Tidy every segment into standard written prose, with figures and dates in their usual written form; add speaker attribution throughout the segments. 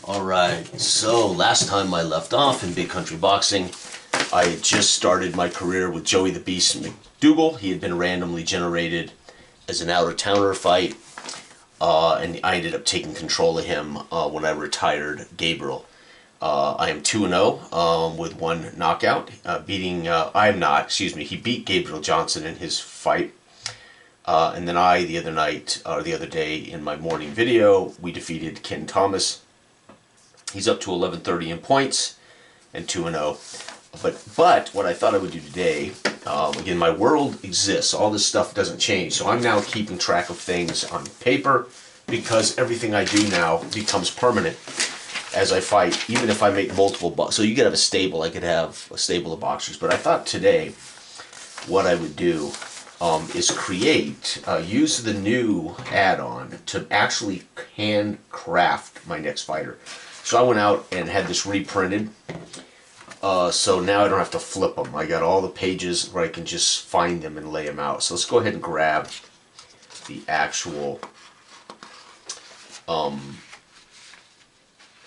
Speaker 1: Alright, so last time I left off in Big Country Boxing, I had just started my career with Joey the Beast McDougal. He had been randomly generated as an out-of-towner fight, and I ended up taking control of him when I retired Gabriel. I am 2-0 with one knockout, beating, I am not, excuse me, he beat Gabriel Johnson in his fight. And then the other day in my morning video, we defeated Ken Thomas. He's up to 1130 in points and 2-0. But what I thought I would do today, again, my world exists. All this stuff doesn't change. So I'm now keeping track of things on paper because everything I do now becomes permanent as I fight, even if I make multiple boxers. So you could have a stable. I could have a stable of boxers. But I thought today what I would do is use the new add-on to actually handcraft my next fighter. So I went out and had this reprinted, so now I don't have to flip them. I got all the pages where I can just find them and lay them out. So let's go ahead and grab the actual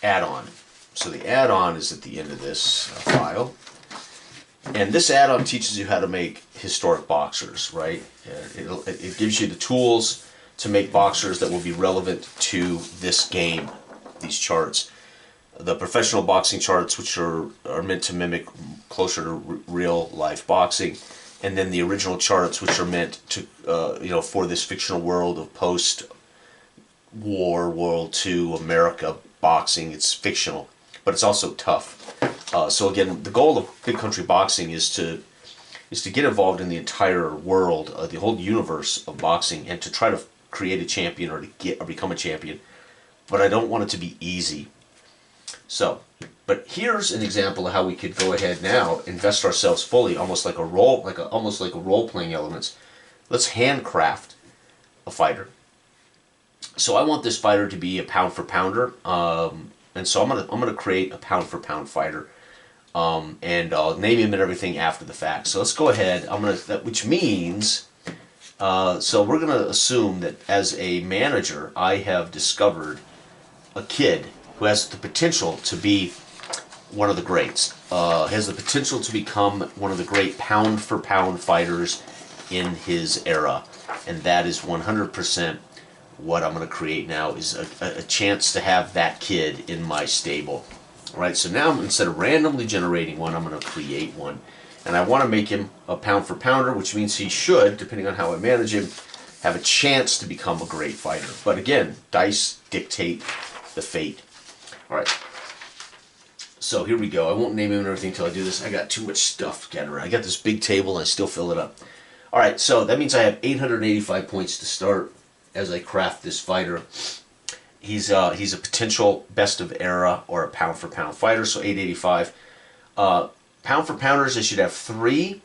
Speaker 1: add-on. So the add-on is at the end of this file. And this add-on teaches you how to make historic boxers, right? It gives you the tools to make boxers that will be relevant to this game, these charts. The professional boxing charts, which are meant to mimic closer to real life boxing, and then the original charts, which are meant to, for this fictional world of post-war World II America boxing. It's fictional, but it's also tough. So again, the goal of Big Country Boxing is to get involved in the entire world, the whole universe of boxing, and to try to create a champion or become a champion. But I don't want it to be easy. So, but here's an example of how we could go ahead now, invest ourselves fully, almost like role-playing elements. Let's handcraft a fighter. So I want this fighter to be a pound-for-pounder, and so I'm gonna create a pound-for-pound fighter, and I'll name him and everything after the fact. So let's go ahead. Which means, so we're gonna assume that as a manager, I have discovered a kid who has the potential to be one of the greats, has the potential to become one of the great pound-for-pound fighters in his era. And that is 100% what I'm going to create now, is a chance to have that kid in my stable. All right, so now instead of randomly generating one, I'm going to create one. And I want to make him a pound-for-pounder, which means he should, depending on how I manage him, have a chance to become a great fighter. But again, dice dictate the fate. All right, so here we go. I won't name him and everything until I do this. I got too much stuff gathered around. I got this big table and I still fill it up. All right, so that means I have 885 points to start as I craft this fighter. He's a potential best of era or a pound-for-pound fighter, so 885. Pound-for-pounders, they should have 3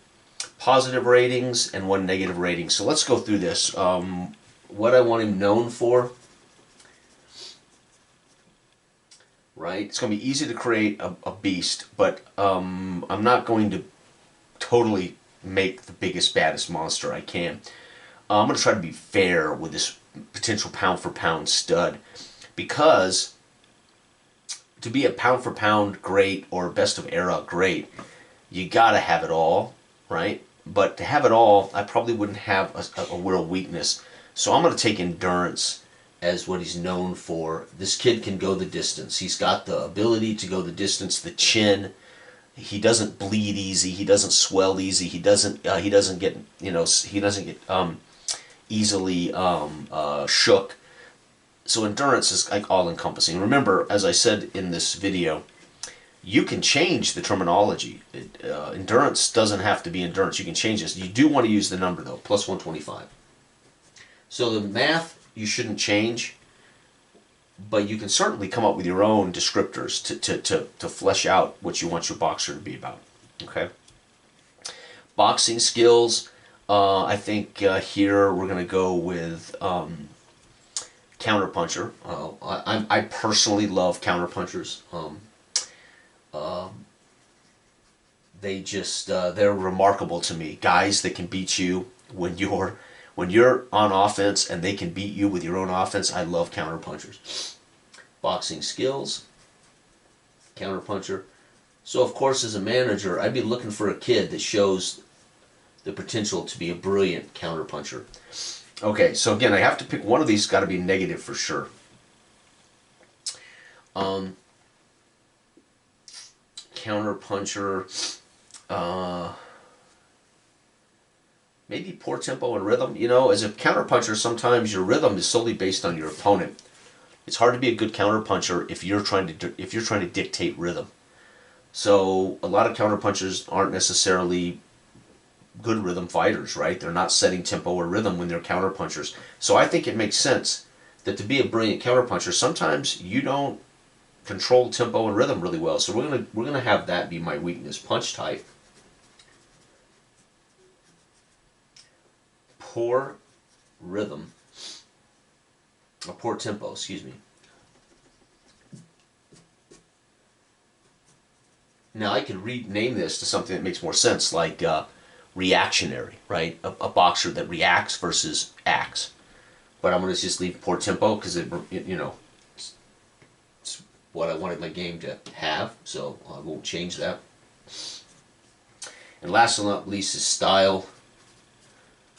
Speaker 1: positive ratings and 1 negative rating. So let's go through this. What I want him known for. Right, it's going to be easy to create a beast, but I'm not going to totally make the biggest, baddest monster I can. I'm going to try to be fair with this potential pound-for-pound stud, because to be a pound-for-pound great or best of era great, you got to have it all, right? But to have it all, I probably wouldn't have a real weakness. So I'm going to take endurance as what he's known for. This kid can go the distance. He's got the ability to go the distance, the chin. He doesn't bleed easy. He doesn't swell easy. He doesn't get easily shook. So endurance is like all-encompassing. Remember, as I said in this video, you can change the terminology. Endurance doesn't have to be endurance. You can change this. You do want to use the number though, plus 125. So the math you shouldn't change, but you can certainly come up with your own descriptors to flesh out what you want your boxer to be about. Okay. Boxing skills. I think here we're going to go with counterpuncher. I personally love counterpunchers. They're remarkable to me. Guys that can beat you when you're on offense and they can beat you with your own offense. I love counterpunchers. Boxing skills. counterpuncher. So of course, as a manager, I'd be looking for a kid that shows the potential to be a brilliant counterpuncher. Okay, so again, I have to pick one of these. Got to be negative for sure. Counterpuncher. Maybe poor tempo and rhythm. You know, as a counterpuncher, sometimes your rhythm is solely based on your opponent. It's hard to be a good counterpuncher if you're trying to dictate rhythm. So a lot of counterpunchers aren't necessarily good rhythm fighters, right? They're not setting tempo or rhythm when they're counterpunchers. So I think it makes sense that to be a brilliant counterpuncher, sometimes you don't control tempo and rhythm really well. So we're gonna have that be my weakness. Punch type. Poor rhythm. A poor tempo, excuse me. Now I could rename this to something that makes more sense, like reactionary, right? A boxer that reacts versus acts. But I'm going to just leave poor tempo because it's what I wanted my game to have, so I won't change that. And last but not least is style.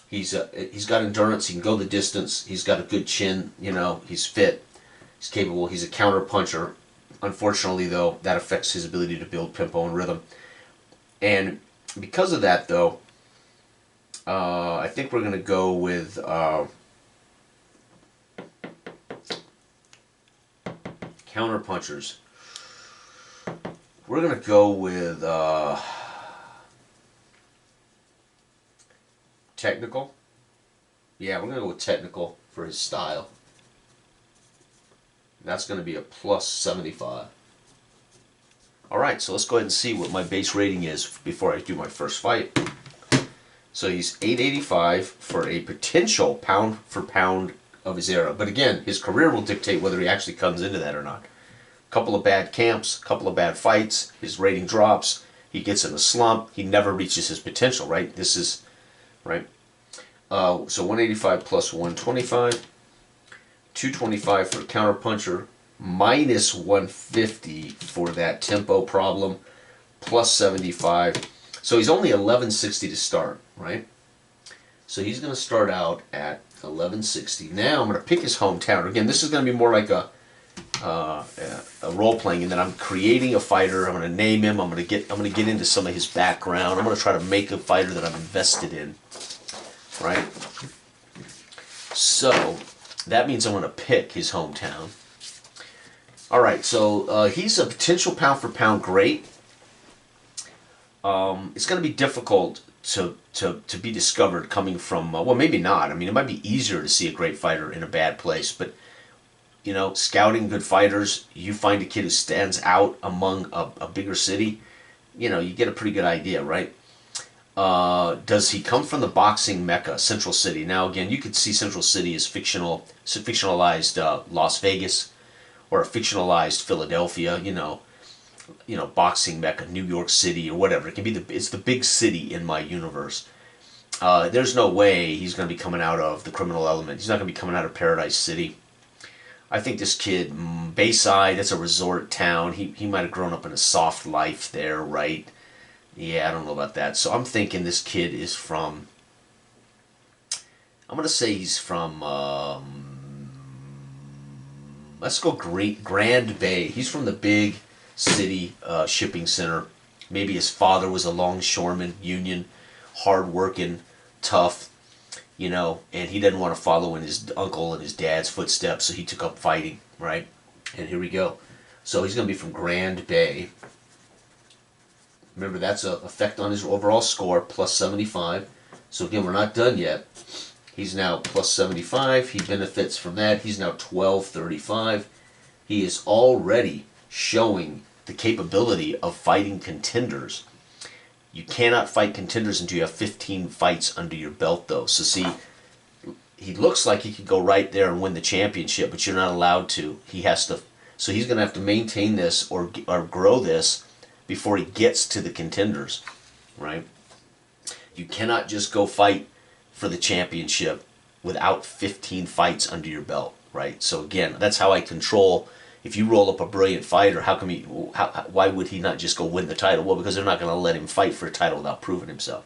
Speaker 1: He's got endurance. He can go the distance. He's got a good chin. You know, he's fit. He's capable. He's a counter puncher. Unfortunately, though, that affects his ability to build tempo and rhythm. And because of that, though, I think we're going to go with counter punchers. We're going to go with technical. Yeah, we're going to go with technical for his style. That's going to be a plus 75. Alright, so let's go ahead and see what my base rating is before I do my first fight. So he's 885 for a potential pound for pound of his era. But again, his career will dictate whether he actually comes into that or not. A couple of bad camps, a couple of bad fights, his rating drops, he gets in a slump, he never reaches his potential, right? This is, right? So 185 plus 125. 225 for counterpuncher, minus 150 for that tempo problem, plus 75. So he's only 1160 to start, right? So he's going to start out at 1160. Now I'm going to pick his hometown. Again, this is going to be more like a role playing, and then I'm creating a fighter. I'm going to name him. I'm going to get into some of his background. I'm going to try to make a fighter that I'm invested in, right? So that means I'm going to pick his hometown. All right, so he's a potential pound for pound great. It's going to be difficult to be discovered coming from, well, maybe not. I mean, it might be easier to see a great fighter in a bad place, but, you know, scouting good fighters, you find a kid who stands out among a bigger city, you know, you get a pretty good idea, right? Does he come from the boxing mecca, Central City? Now, again, you could see Central City as fictionalized Las Vegas, or a fictionalized Philadelphia. You know, boxing mecca, New York City, or whatever. It can be it's the big city in my universe. There's no way he's going to be coming out of the criminal element. He's not going to be coming out of Paradise City. I think this kid, Bayside, that's a resort town. He might have grown up in a soft life there, right? Yeah, I don't know about that. So I'm thinking this kid is from, I'm going to say he's from, let's go Grand Bay. He's from the big city shipping center. Maybe his father was a longshoreman, union, hard-working, tough, you know, and he didn't want to follow in his uncle and his dad's footsteps, so he took up fighting, right? And here we go. So he's going to be from Grand Bay. Remember, that's an effect on his overall score, plus 75. So again, we're not done yet. He's now plus 75. He benefits from that. He's now 1235. He is already showing the capability of fighting contenders. You cannot fight contenders until you have 15 fights under your belt, though. So see, he looks like he could go right there and win the championship, but you're not allowed to. He has to. So he's going to have to maintain this or grow this before he gets to the contenders, right? You cannot just go fight for the championship without 15 fights under your belt, right? So again, that's how I control if you roll up a brilliant fighter, how come why would he not just go win the title? Well, because they're not going to let him fight for a title without proving himself.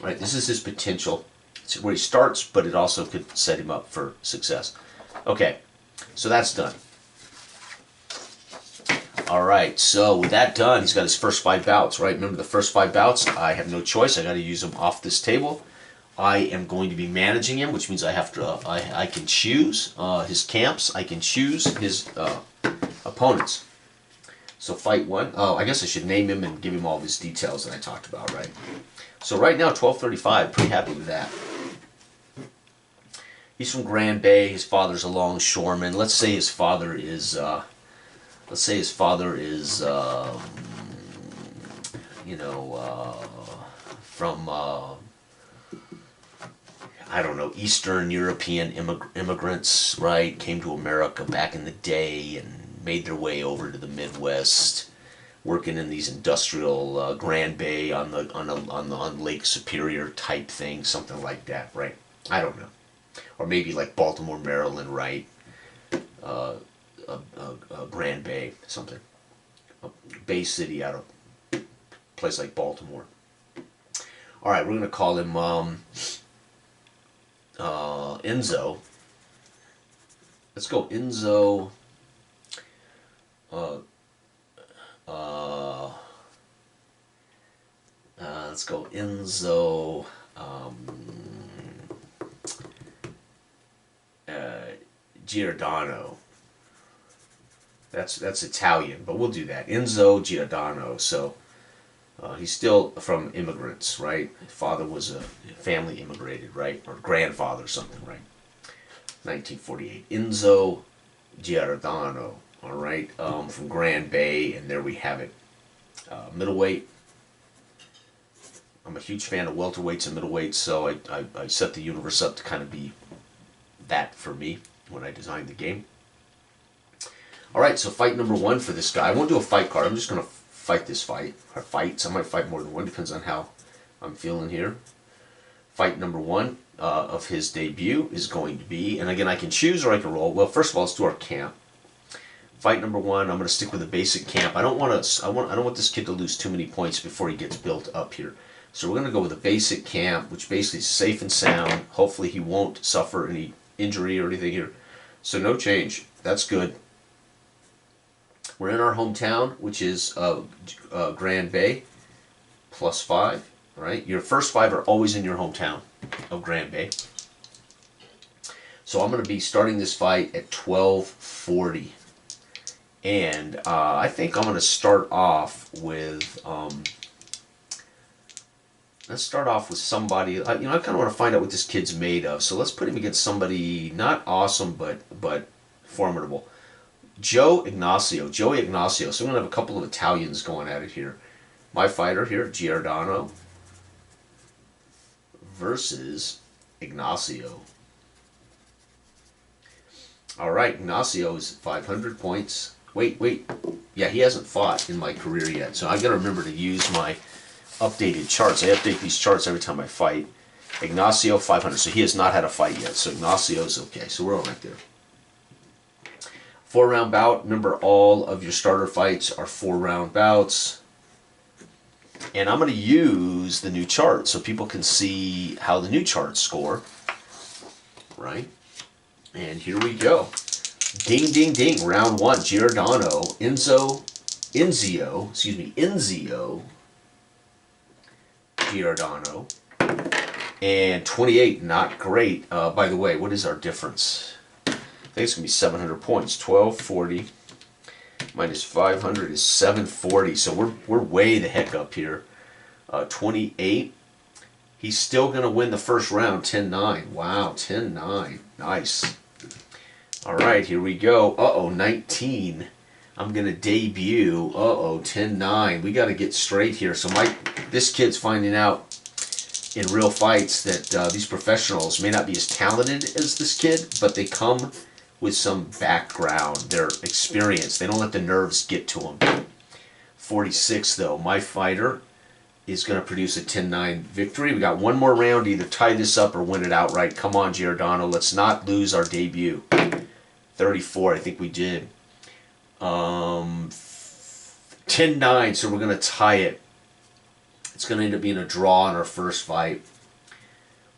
Speaker 1: All right, this is his potential. It's where he starts, but it also could set him up for success. Okay, so that's done. All right, so with that done, he's got his first 5 bouts, right? Remember the first 5 bouts, I have no choice. I got to use them off this table. I am going to be managing him, which means I have to. I can choose his camps. I can choose his opponents. So fight 1. Oh, I guess I should name him and give him all his details that I talked about, right? So right now, 1235. Pretty happy with that. He's from Grand Bay. His father's a longshoreman. Let's say his father is. From I don't know, Eastern European immigrants, right? Came to America back in the day and made their way over to the Midwest, working in these industrial Grand Bay on Lake Superior type thing, something like that, right? I don't know, or maybe like Baltimore, Maryland, right? Grand Bay, something, a Bay City out of a place like Baltimore. All right, we're gonna call him Enzo. Let's go Enzo. Let's go Enzo. Giordano. That's Italian, but we'll do that. Enzo Giordano. So he's still from immigrants, right? Father was a family immigrated, right? Or grandfather or something, right? 1948. Enzo Giordano, all right? From Grand Bay, and there we have it. Middleweight. I'm a huge fan of welterweights and middleweights, so I set the universe up to kind of be that for me when I designed the game. All right, so fight number 1 for this guy. I won't do a fight card. I'm just going to fight this fight, or fights. I might fight more than one, depends on how I'm feeling here. Fight number 1 of his debut is going to be, and again, I can choose or I can roll. Well, first of all, let's do our camp. Fight number 1, I'm going to stick with the basic camp. I don't want this kid to lose too many points before he gets built up here. So we're going to go with a basic camp, which basically is safe and sound. Hopefully he won't suffer any injury or anything here. So no change. That's good. We're in our hometown, which is Grand Bay, +5, right? Your first 5 are always in your hometown of Grand Bay. So I'm going to be starting this fight at 1240. And I think I'm going to start off with, let's start off with somebody, I kind of want to find out what this kid's made of. So let's put him against somebody not awesome, but formidable. Joey Ignacio. So I'm going to have a couple of Italians going at it here. My fighter here, Giordano, versus Ignacio. All right, Ignacio is 500 points. Wait. Yeah, he hasn't fought in my career yet, so I've got to remember to use my updated charts. I update these charts every time I fight. Ignacio, 500. So he has not had a fight yet, so Ignacio's okay. So we're all right there. 4-round bout. Remember, all of your starter fights are 4-round bouts. And I'm going to use the new chart so people can see how the new charts score. Right? And here we go. Ding, ding, ding. Round 1. Giordano. Enzo. Giordano. And 28. Not great. By the way, what is our difference? I think it's going to be 700 points. 1240 minus 500 is 740. So we're way the heck up here. 28. He's still going to win the first round. 10-9. Wow, 10-9. Nice. All right, here we go. Uh-oh, 19. I'm going to debut. Uh-oh, 10-9. We got to get straight here. So this kid's finding out in real fights that these professionals may not be as talented as this kid, but they come with some background, their experience. They don't let the nerves get to them. 46, though. My fighter is going to produce a 10-9 victory. We got one more round to either tie this up or win it outright. Come on, Giordano. Let's not lose our debut. 34, I think we did. 10-9, so we're going to tie it. It's going to end up being a draw in our first fight.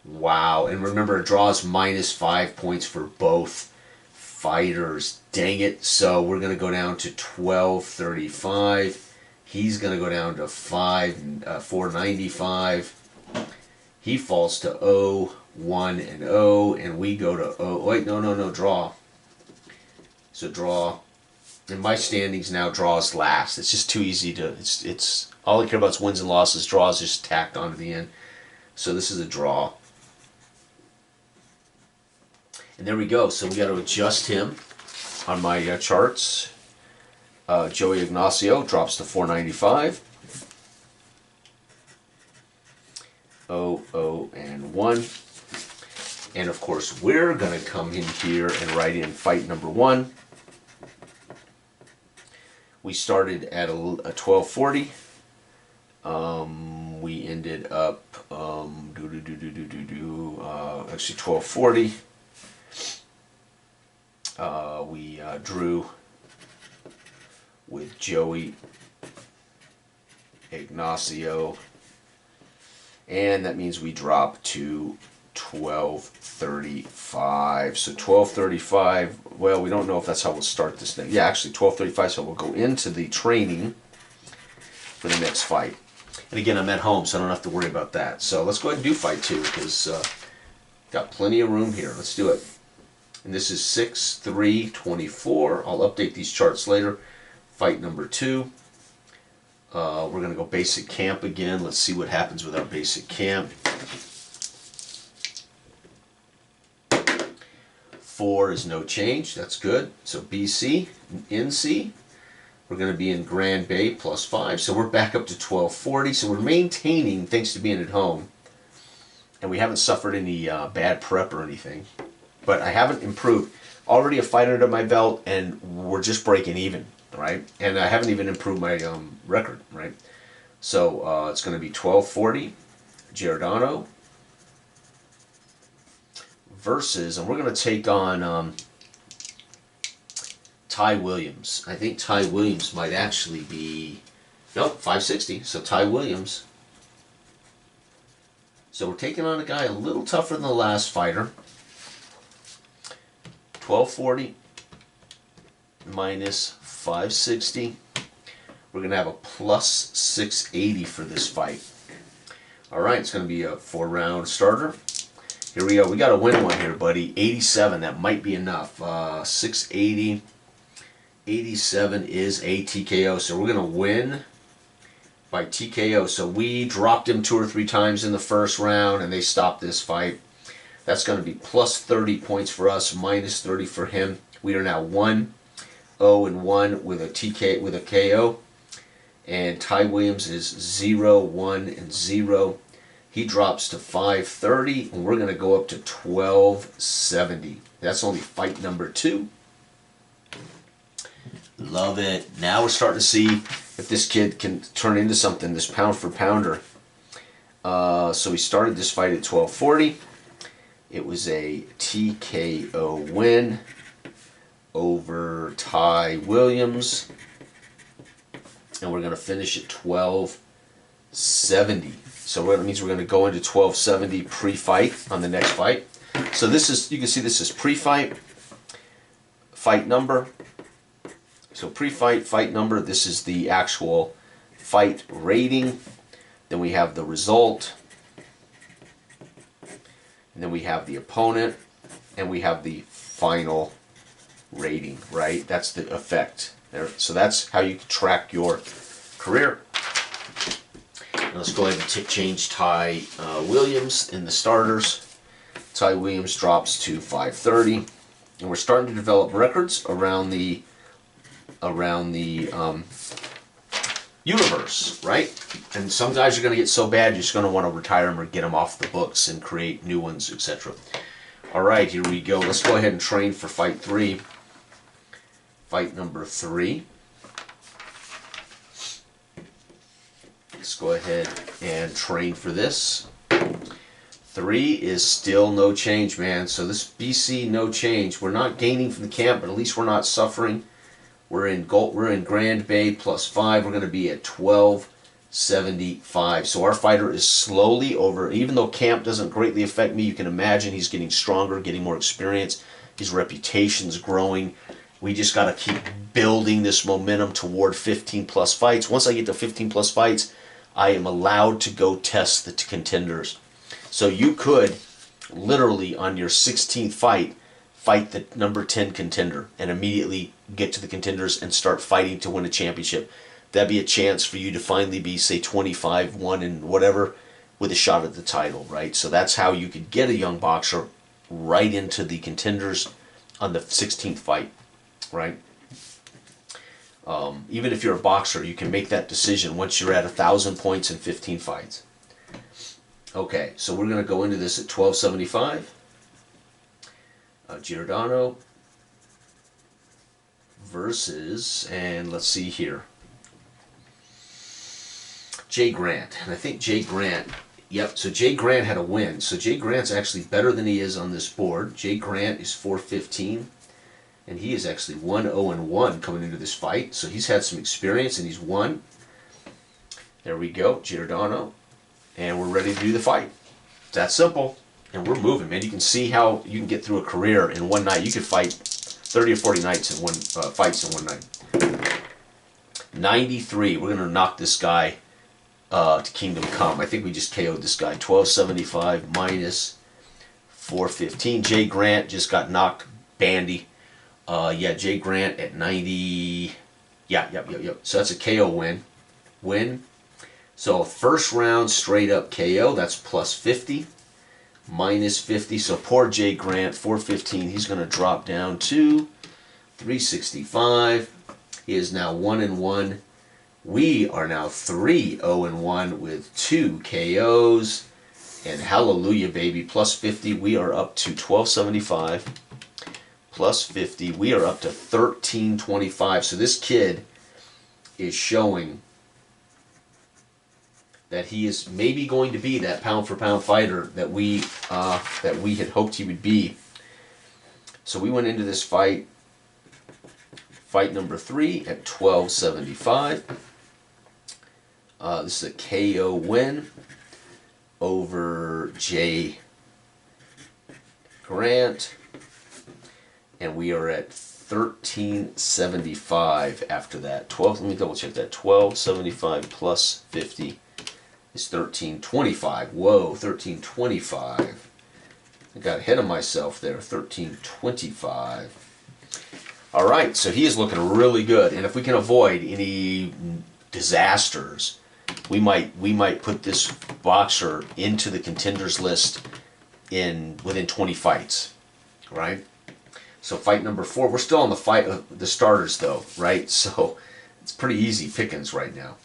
Speaker 1: Wow. And remember, a draw is -5 points for both fighters. Dang it. So we're going to go down to 1235. He's going to go down to 495. He falls to 0, 1, and 0. And we go to 0. Wait, no, draw. So draw. And my standings now, draws last. It's just too easy to, it's all I care about is wins and losses. Draws just tacked onto the end. So this is a draw. And there we go. So we got to adjust him on my charts. Joey Ignacio drops to 495. 0, 0, and 1. And of course, we're going to come in here and write in fight number 1. We started at a 1240. We ended up actually 1240. We drew with Joey Ignacio, and that means we drop to 1235. So 1235, well, we don't know if that's how we'll start this thing. Yeah, actually 1235, so we'll go into the training for the next fight. And again, I'm at home, so I don't have to worry about that. So let's go ahead and do fight 2, because got plenty of room here. Let's do it. And this is 6-3-24. I'll update these charts later. Fight number 2. We're going to go basic camp again. Let's see what happens with our basic camp. 4 is no change. That's good. So BC, NC. We're going to be in Grand Bay +5. So we're back up to 1240. So we're maintaining thanks to being at home. And we haven't suffered any bad prep or anything. But I haven't improved. Already a fight under my belt, and we're just breaking even, right? And I haven't even improved my record, right? So it's going to be 1240 Giordano versus, and we're going to take on Ty Williams. I think Ty Williams might actually be, nope, 560. So Ty Williams. So we're taking on a guy a little tougher than the last fighter. 1240 minus 560. We're going to have a +680 for this fight. All right, it's going to be a 4-round starter. Here we go. We got to win one here, buddy. 87, that might be enough. 680. 87 is a TKO, so we're going to win by TKO. So we dropped him 2 or 3 times in the first round, and they stopped this fight. That's going to be +30 points for us, -30 for him. We are now 1-0-1 with a KO. And Ty Williams is 0-1-0. He drops to 530, and we're going to go up to 1270. That's only fight number 2. Love it. Now we're starting to see if this kid can turn into something, this pound for pounder. So we started this fight at 1240. It was a TKO win over Ty Williams. And we're going to finish at 1270. So that means we're going to go into 1270 pre-fight on the next fight. So this is, you can see this is pre-fight, fight number. So pre-fight, fight number. This is the actual fight rating. Then we have the result. And then we have the opponent, and we have the final rating, right? That's the effect. So that's how you track your career. Now let's go ahead and change Ty Williams in the starters. Ty Williams drops to 530, and we're starting to develop records around the universe, right? And some guys are going to get so bad you're just going to want to retire them or get them off the books and create new ones, etc. All right, here we go. Let's go ahead and train for fight 3. Fight number 3. Let's go ahead and train for this. 3 is still no change, man. So this BC, no change. We're not gaining from the camp, but at least we're not suffering. We're in gold. We're in Grand Bay +5. We're going to be at 1275. So our fighter is slowly over. Even though camp doesn't greatly affect me, you can imagine he's getting stronger, getting more experience. His reputation's growing. We just got to keep building this momentum toward 15 plus fights. Once I get to 15 plus fights, I am allowed to go test the contenders. So you could literally on your 16th fight the number 10 contender and immediately get to the contenders and start fighting to win a championship. That'd be a chance for you to finally be, say, 25-1 and whatever with a shot at the title, right? So that's how you could get a young boxer right into the contenders on the 16th fight, right? Even if you're a boxer, you can make that decision once you're at 1,000 points in 15 fights. Okay, so we're going to go into this at 1275. Giordano versus, and let's see here, Jay Grant. And I think Jay Grant, yep, so Jay Grant had a win. So Jay Grant's actually better than he is on this board. Jay Grant is 415, and he is actually 1-0-1 coming into this fight. So he's had some experience, and he's won. There we go, Giordano. And we're ready to do the fight. It's that simple. And we're moving, man. You can see how you can get through a career in one night. You could fight 30 or 40 nights in fights in one night. 93. We're going to knock this guy to Kingdom Come. I think we just KO'd this guy. 1275 minus 415. Jay Grant just got knocked bandy. Yeah, Jay Grant at 90. Yeah, yep. So that's a KO win. So first round straight up KO. That's plus 50. Minus 50, so poor Jay Grant, 415, he's going to drop down to 365. He is now 1-1. We are now 3-0-1 with 2 KOs. And hallelujah, baby, plus 50, we are up to 1275. Plus 50, we are up to 1325. So this kid is showing that he is maybe going to be that pound-for-pound fighter that we had hoped he would be. So we went into this fight number 3 at 1275. This is a KO win over Jay Grant, and we are at 1375 after that. Let me double check that. 1275 plus 50. Is 1325. Whoa, 1325. I got ahead of myself there. 1325. All right, so he is looking really good, and if we can avoid any disasters, we might put this boxer into the contenders list within 20 fights, right? So fight number 4. We're still on the starters though, right? So it's pretty easy pickings right now.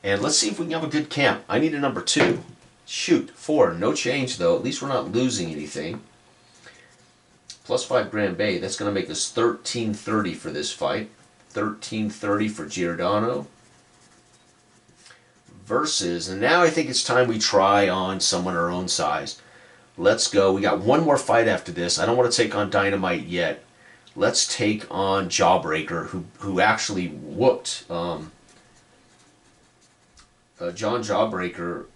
Speaker 1: And let's see if we can have a good camp. I need a number 2. Shoot, 4. No change, though. At least we're not losing anything. Plus 5 Grand Bay. That's going to make us 1330 for this fight. 1330 for Giordano. Versus, and now I think it's time we try on someone our own size. Let's go. We got one more fight after this. I don't want to take on Dynamite yet. Let's take on Jawbreaker, who actually whooped... John Jawbreaker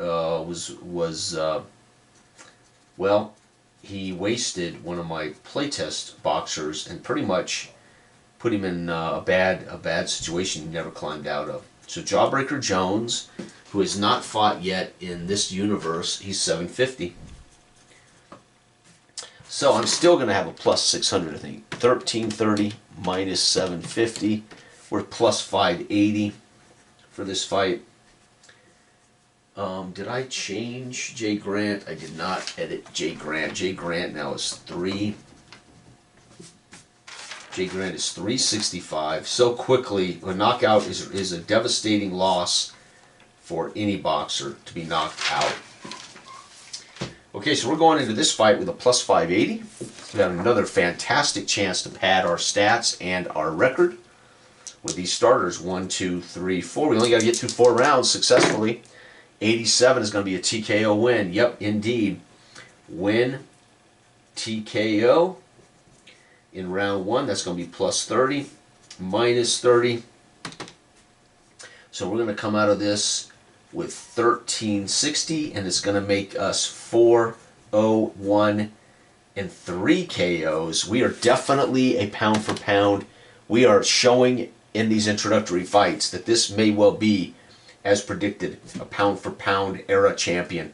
Speaker 1: well, he wasted one of my playtest boxers and pretty much put him in a bad situation he never climbed out of. So Jawbreaker Jones, who has not fought yet in this universe, he's 750. So I'm still going to have a plus 600, I think. 1330 minus 750. We're plus 580 for this fight. Did I change Jay Grant? I did not edit Jay Grant. Jay Grant now is 3. Jay Grant is 365. So quickly, a knockout is a devastating loss for any boxer to be knocked out. Okay, so we're going into this fight with a plus 580. We have another fantastic chance to pad our stats and our record with these starters. 1, 2, 3, 4. We only got to get through 4 rounds successfully. 87 is going to be a TKO win. Yep, indeed. Win TKO in round 1. That's going to be plus 30. minus 30. So we're going to come out of this with 1360, and it's going to make us 401 and 3 KOs. We are definitely a pound for pound. We are showing in these introductory fights that this may well be, as predicted, a pound for pound era champion.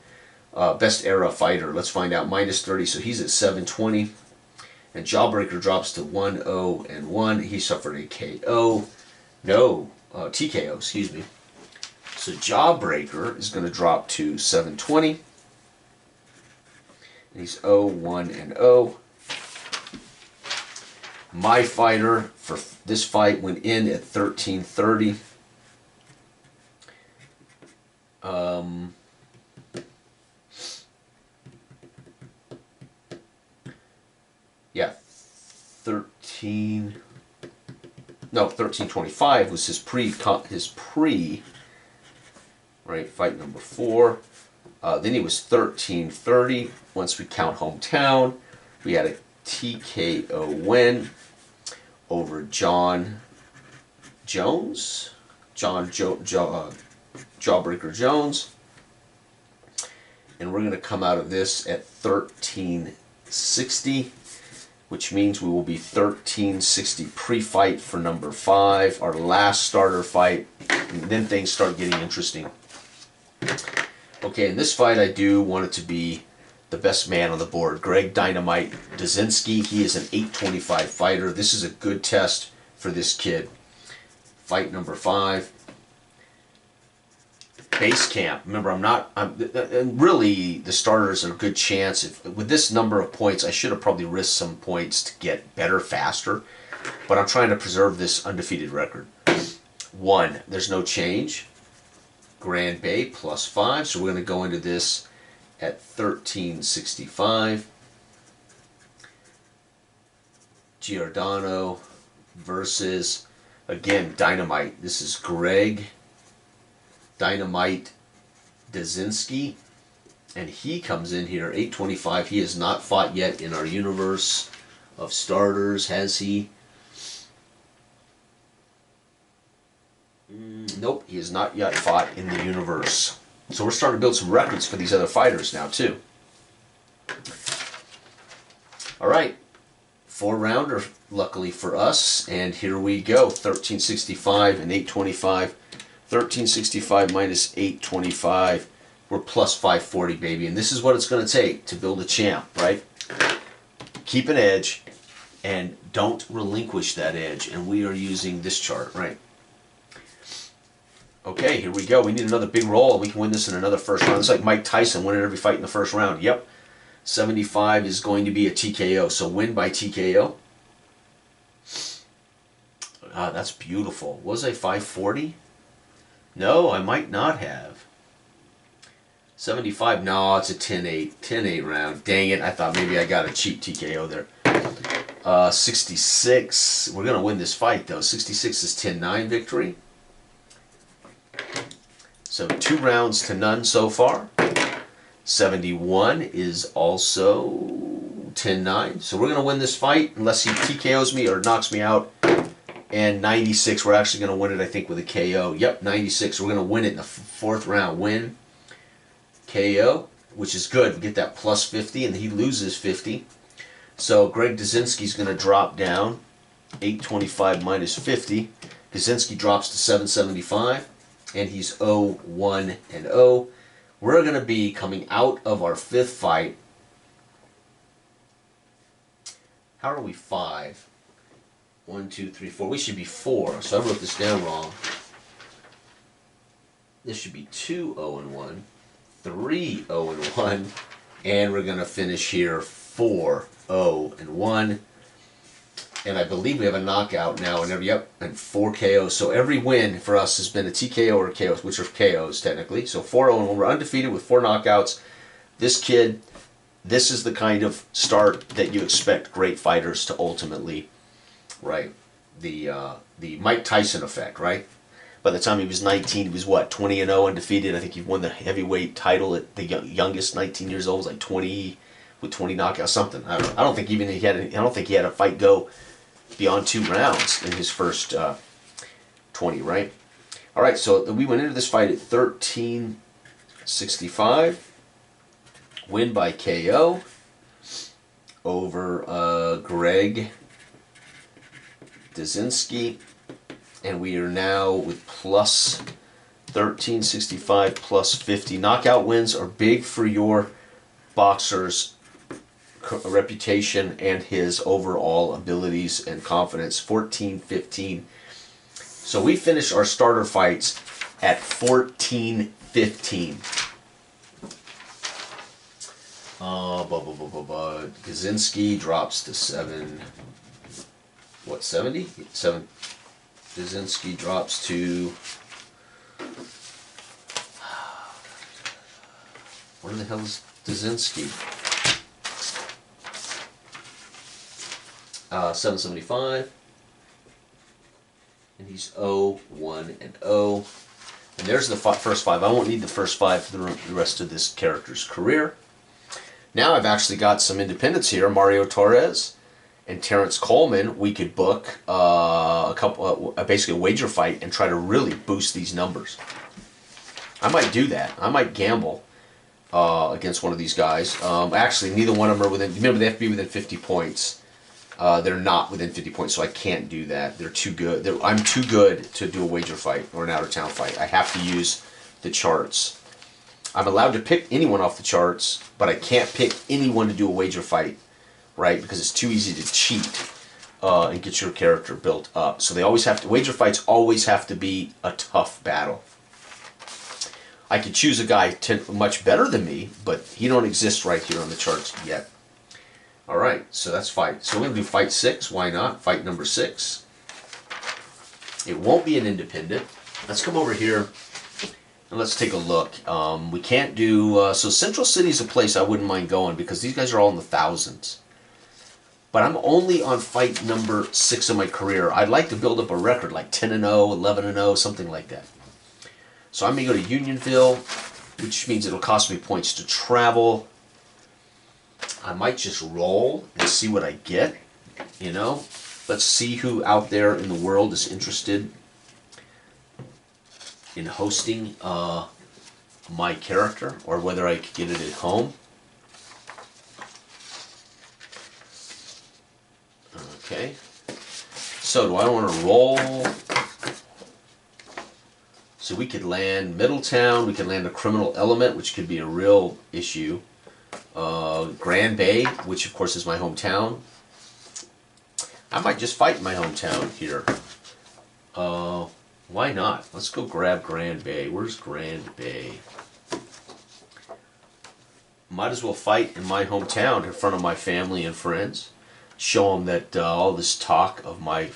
Speaker 1: Best era fighter. Let's find out. Minus 30, so he's at 720. And Jawbreaker drops to 1-0 and 1. He suffered a KO. No, TKO, excuse me. So Jawbreaker is going to drop to 720. And he's 0-1 and 0. My fighter for this fight went in at 1330. Yeah, 1325 was his pre right, fight number 4. Then he was 1330. Once we count hometown, we had a TKO win over Jawbreaker Jones. And we're going to come out of this at 1360, which means we will be 1360 pre-fight for number 5, our last starter fight, and then things start getting interesting. Okay, in this fight I do want it to be the best man on the board, Greg Dynamite Dzinski. He is an 825 fighter. This is a good test for this kid. Fight number 5. Base camp. Remember, and really the starters are a good chance. With this number of points, I should have probably risked some points to get better faster, but I'm trying to preserve this undefeated record. 1, there's no change. Grand Bay plus 5, so we're going to go into this at 1365. Giordano versus, again, Dynamite. This is Greg Dynamite Dzinski, and he comes in here 825. He has not fought yet in our universe of starters, has he? Nope, he has not yet fought in the universe. So we're starting to build some records for these other fighters now too. All right, 4-rounder, luckily for us, and here we go. 1365 and 825. 1365 minus 825. We're plus 540, baby, and this is what it's going to take to build a champ, right? Keep an edge and don't relinquish that edge, and we are using this chart, right? Okay, here we go. We need another big roll. We can win this in another first round. It's like Mike Tyson winning every fight in the first round. Yep. 75 is going to be a TKO, so win by TKO. Ah, that's beautiful. Was I 540? No, I might not have. 75, no, it's a 10-8. 10-8 round. Dang it, I thought maybe I got a cheap TKO there. 66, we're going to win this fight though. 66 is 10-9 victory. So 2 rounds to none so far. 71 is also 10-9. So we're going to win this fight unless he TKOs me or knocks me out. And 96, we're actually going to win it, I think, with a KO. Yep, 96. We're going to win it in the 4th round. Win, KO, which is good. We get that plus 50, and he loses 50. So Greg Dzinski's going to drop down. 825 minus 50. Dzinski drops to 775, and he's 0-1 and 0. We're going to be coming out of our 5th fight. How are we 5? 1, 2, 3, 4. We should be 4. So I wrote this down wrong. This should be 2-0-1, 3-0-1, and we're going to finish here 4-0-1. And I believe we have a knockout now, and 4 KOs. So every win for us has been a TKO or a KO, which are KOs technically. So 4-0-1. We're undefeated with 4 knockouts. This kid, this is the kind of start that you expect great fighters to ultimately. Right, the Mike Tyson effect, right? By the time he was 19, he was what, 20-0 undefeated. I think he won the heavyweight title at the youngest, 19 years old, like 20 with 20 knockouts, something. I don't think even he had. I don't think he had a fight go beyond 2 rounds in his first 20, right? All right, so we went into this fight at 1365. Win by KO over Greg Dzinski. And we are now with plus 1365 plus 50. Knockout wins are big for your boxer's reputation and his overall abilities and confidence. 14-15. So we finished our starter fights at 14-15. Kaczynski drops to 7. What, 70? 7. Kaczynski drops to... What the hell is Dzinski? 775. And he's 0, 1, and 0. And there's the first 5. I won't need the first 5 for the rest of this character's career. Now I've actually got some independents here. Mario Torres and Terrence Coleman. We could book basically a wager fight and try to really boost these numbers. I might do that. I might gamble against one of these guys. Actually, neither one of them are within. Remember, they have to be within 50 points. They're not within 50 points, so I can't do that. They're too good. I'm too good to do a wager fight or an out-of-town fight. I have to use the charts. I'm allowed to pick anyone off the charts, but I can't pick anyone to do a wager fight, right? Because it's too easy to cheat and get your character built up. So they always have to, wager fights always have to be a tough battle. I could choose a guy much better than me, but he don't exist right here on the charts yet. All right, so that's fight. So we're going to do fight 6. Why not? Fight number 6. It won't be an independent. Let's come over here and let's take a look. We can't do... so Central City is a place I wouldn't mind going because these guys are all in the thousands. But I'm only on fight number 6 of my career. I'd like to build up a record like 10-0, 11-0, something like that. So I'm going to go to Unionville, which means it'll cost me points to travel. I might just roll and see what I get, you know. Let's see who out there in the world is interested in hosting my character, or whether I could get it at home. Okay. So do I want to roll? So we could land Middletown, we could land a criminal element, which could be a real issue. Grand Bay, which of course is my hometown. I might just fight in my hometown here. Why not? Let's go grab Grand Bay. Where's Grand Bay? Might as well fight in my hometown in front of my family and friends. Show them that all this talk of my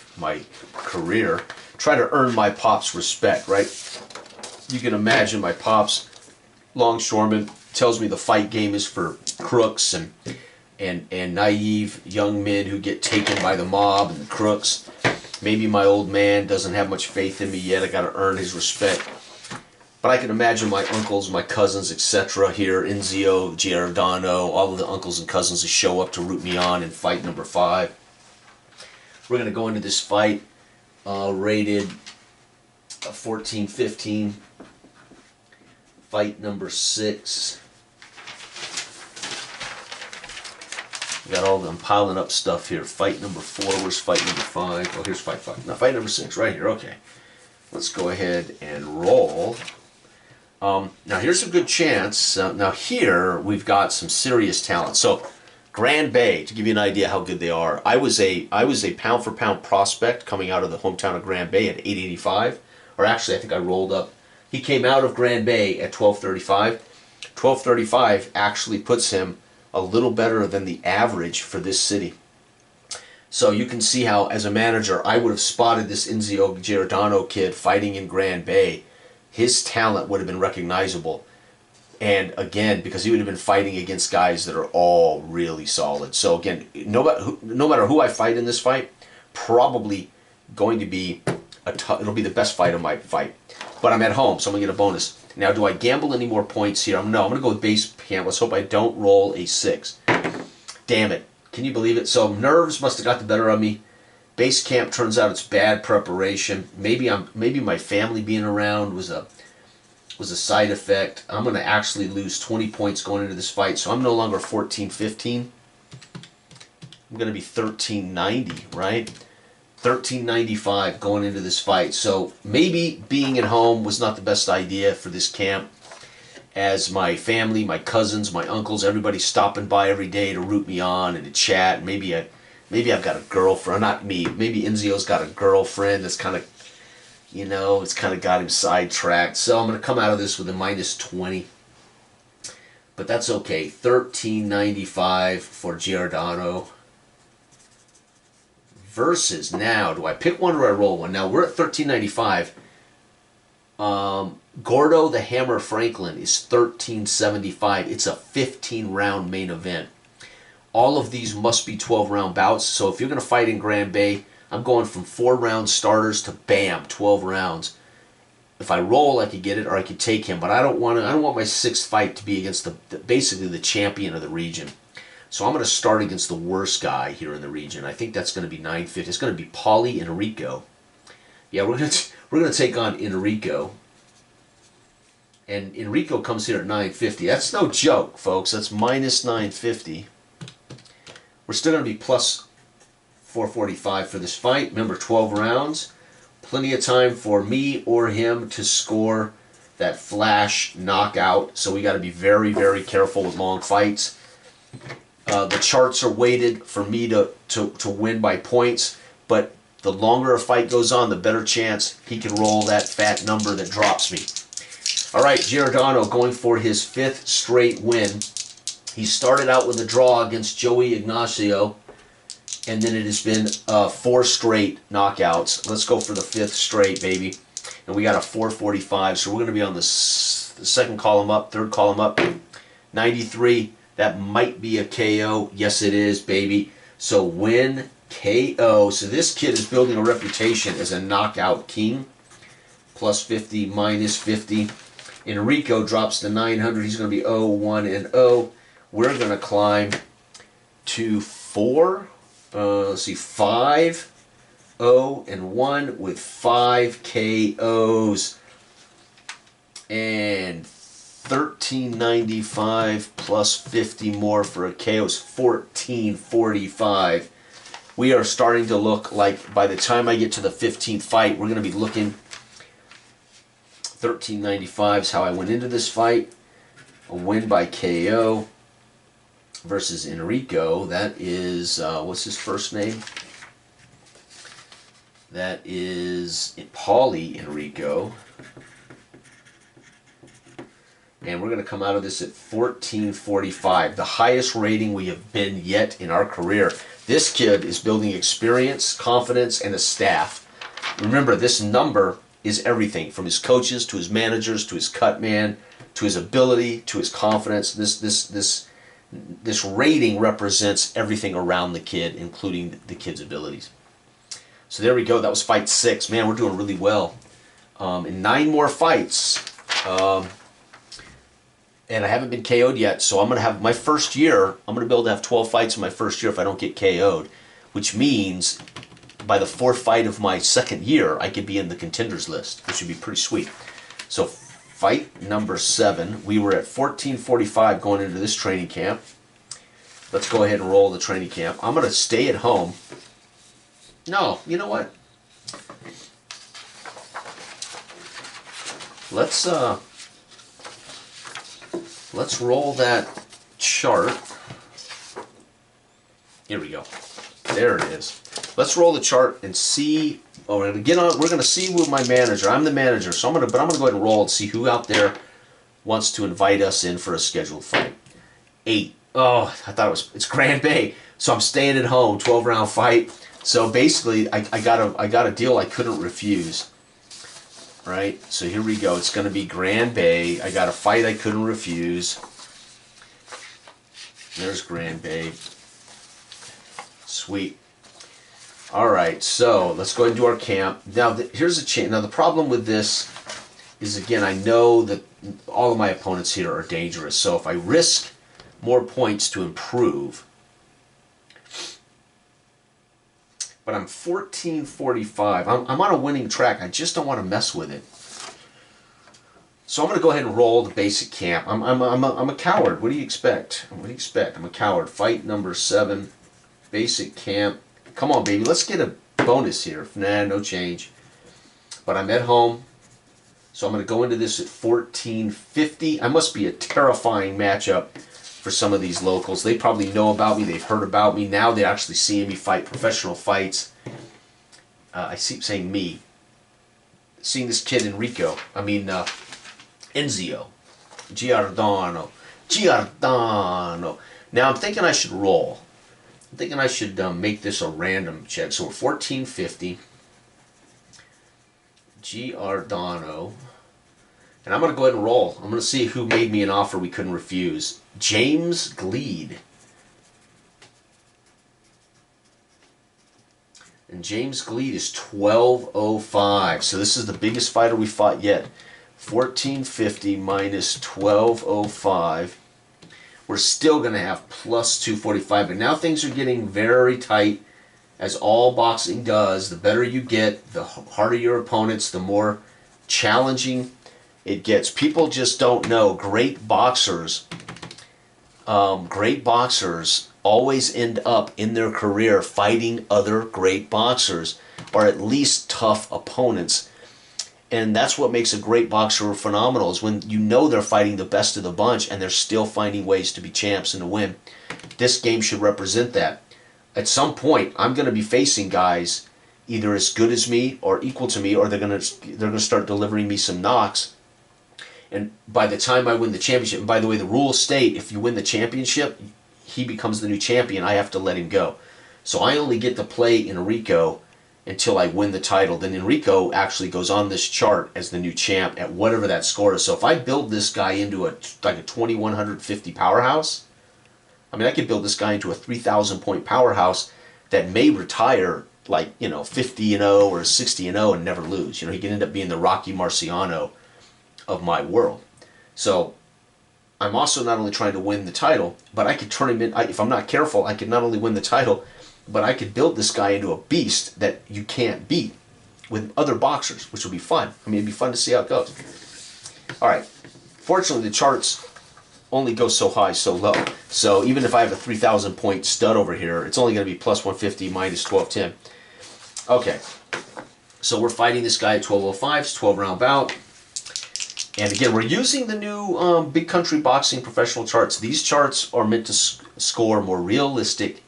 Speaker 1: career. Try to earn my pop's respect, right? You can imagine my pop's longshoreman tells me the fight game is for crooks and naive young men who get taken by the mob and the crooks. Maybe my old man doesn't have much faith in me yet. I got to earn his respect. But I can imagine my uncles, my cousins, etc. here, Enzo, Giordano, all of the uncles and cousins that show up to root me on in fight number 5. We're going to go into this fight rated 14-15. Fight number 6. We got all them piling up stuff here. Fight number 4. Where's fight number 5? Oh, here's fight 5. Now, fight number 6 right here. Okay. Let's go ahead and roll. Now, here's a good chance. Now, here we've got some serious talent. So, Grand Bay, to give you an idea how good they are, I was a pound-for-pound prospect coming out of the hometown of Grand Bay at 885. Or actually, I think I rolled up. He came out of Grand Bay at 1235. 1235 actually puts him a little better than the average for this city. So you can see how, as a manager, I would have spotted this Enzo Giordano kid fighting in Grand Bay. His talent would have been recognizable. And again, because he would have been fighting against guys that are all really solid. So again, no matter who I fight in this fight, probably going to be it'll be the best fight of my fight. But I'm at home, so I'm going to get a bonus. Now, do I gamble any more points here? No, I'm going to go with base camp. Let's hope I don't roll a 6. Damn it. Can you believe it? So nerves must have got the better of me. Base camp turns out it's bad preparation. Maybe my family being around was a side effect. I'm going to actually lose 20 points going into this fight, so I'm no longer 14-15. I'm going to be 1390, right? 1395 going into this fight. So maybe being at home was not the best idea for this camp, as my family, my cousins, my uncles, everybody's stopping by every day to root me on and to chat. Maybe I've got a girlfriend, not me. Maybe Enzo's got a girlfriend that's kind of, it's kind of got him sidetracked. So I'm going to come out of this with a minus 20. But that's okay. 1395 for Giordano. Versus now, do I pick one or I roll one? Now we're at 1395. Gordo the Hammer Franklin is 1375. It's a 15-round main event. All of these must be 12-round bouts. So if you're going to fight in Grand Bay, I'm going from 4-round starters to bam, 12 rounds. If I roll, I could get it, or I could take him. But I don't want my sixth fight to be against basically the champion of the region. So I'm going to start against the worst guy here in the region. I think that's going to be 950. It's going to be Paulie Enrico. Yeah, we're going to take on Enrico. And Enrico comes here at 950. That's no joke, folks. That's minus 950. We're still going to be plus 445 for this fight. Remember, 12 rounds. Plenty of time for me or him to score that flash knockout. So we got to be very, very careful with long fights. The charts are weighted for me to win by points, but the longer a fight goes on, the better chance he can roll that fat number that drops me. All right, Giordano going for his 5th straight win. He started out with a draw against Joey Ignacio, and then it has been 4 straight knockouts. Let's go for the 5th straight, baby. And we got a 445, so we're going to be on the second column up, third column up. 93. That might be a KO. Yes, it is, baby. So win, KO. So this kid is building a reputation as a knockout king. Plus 50, minus 50. Enrico drops to 900. He's going to be 0-1-0. We're going to climb to 4. Let's see, 5-0-1 with 5 KOs. And 1395 plus 50 more for a KO is 1445. We are starting to look like by the time I get to the 15th fight, we're going to be looking. 1395 is how I went into this fight. A win by KO versus Enrico. That is, what's his first name? That is Paulie Enrico. And we're going to come out of this at 1445, the highest rating we have been yet in our career. This kid is building experience, confidence, and a staff. Remember, this number is everything, from his coaches to his managers to his cut man to his ability to his confidence. This rating represents everything around the kid, including the kid's abilities. So there we go. That was fight 6. Man, we're doing really well. In 9 more fights. And I haven't been KO'd yet, so I'm going to have my first year, I'm going to be able to have 12 fights in my first year if I don't get KO'd, which means by the 4th fight of my 2nd year, I could be in the contenders list, which would be pretty sweet. So fight number 7, we were at 1445 going into this training camp. Let's go ahead and roll the training camp. I'm going to stay at home. No, you know what? Let's roll that chart. Here we go. There it is. Let's roll the chart and see. Oh, we're gonna get on. We're gonna see with my manager. I'm the manager, so I'm gonna go ahead and roll and see who out there wants to invite us in for a scheduled fight. 8. Oh, I thought it's Grand Bay, so I'm staying at home. 12-round fight. So basically, I got a deal I couldn't refuse. Right, so here we go. It's going to be Grand Bay. I got a fight I couldn't refuse. There's Grand Bay. Sweet. All right, so let's go ahead and do our camp. Now, here's a change. Now, the problem with this is, again, I know that all of my opponents here are dangerous. So if I risk more points to improve, but I'm 1445. I'm on a winning track. I just don't want to mess with it. So I'm going to go ahead and roll the basic camp. I'm a coward. What do you expect? What do you expect? I'm a coward. Fight number 7. Basic camp. Come on, baby. Let's get a bonus here. Nah, no change. But I'm at home. So I'm going to go into this at 1450. I must be a terrifying matchup for some of these locals. They probably know about me. They've heard about me. Now they're actually seeing me fight professional fights. I keep saying me. Seeing this kid Enzo. Giordano. Now I'm thinking I should roll. I'm thinking I should make this a random check. So we're 1450. Giordano. And I'm going to go ahead and roll. I'm going to see who made me an offer we couldn't refuse. James Gleed. And James Gleed is 1205. So this is the biggest fighter we fought yet. 1450 minus 1205. We're still going to have plus 245. But now things are getting very tight, as all boxing does. The better you get, the harder your opponents, the more challenging it gets. People just don't know. Great boxers always end up in their career fighting other great boxers, or at least tough opponents. And that's what makes a great boxer phenomenal, is when you know they're fighting the best of the bunch and they're still finding ways to be champs and to win. This game should represent that. At some point, I'm going to be facing guys either as good as me or equal to me, or they're going to start delivering me some knocks. And by the time I win the championship, and by the way, the rules state if you win the championship, he becomes the new champion. I have to let him go. So I only get to play Enrico until I win the title. Then Enrico actually goes on this chart as the new champ at whatever that score is. So if I build this guy into a 2150 powerhouse, I could build this guy into a 3,000 point powerhouse that may retire 50-0 or 60-0 and never lose. He can end up being the Rocky Marciano of my world. So I'm also not only trying to win the title, but I could turn him in. If I'm not careful, I could not only win the title, but I could build this guy into a beast that you can't beat with other boxers, which will be fun. It'd be fun to see how it goes. All right. Fortunately, the charts only go so high, so low. So even if I have a 3,000 point stud over here, it's only going to be plus 150 minus 1210. Okay. So we're fighting this guy at 1205. It's 12 round bout. And again, we're using the new Big Country Boxing professional charts. These charts are meant to score more realistic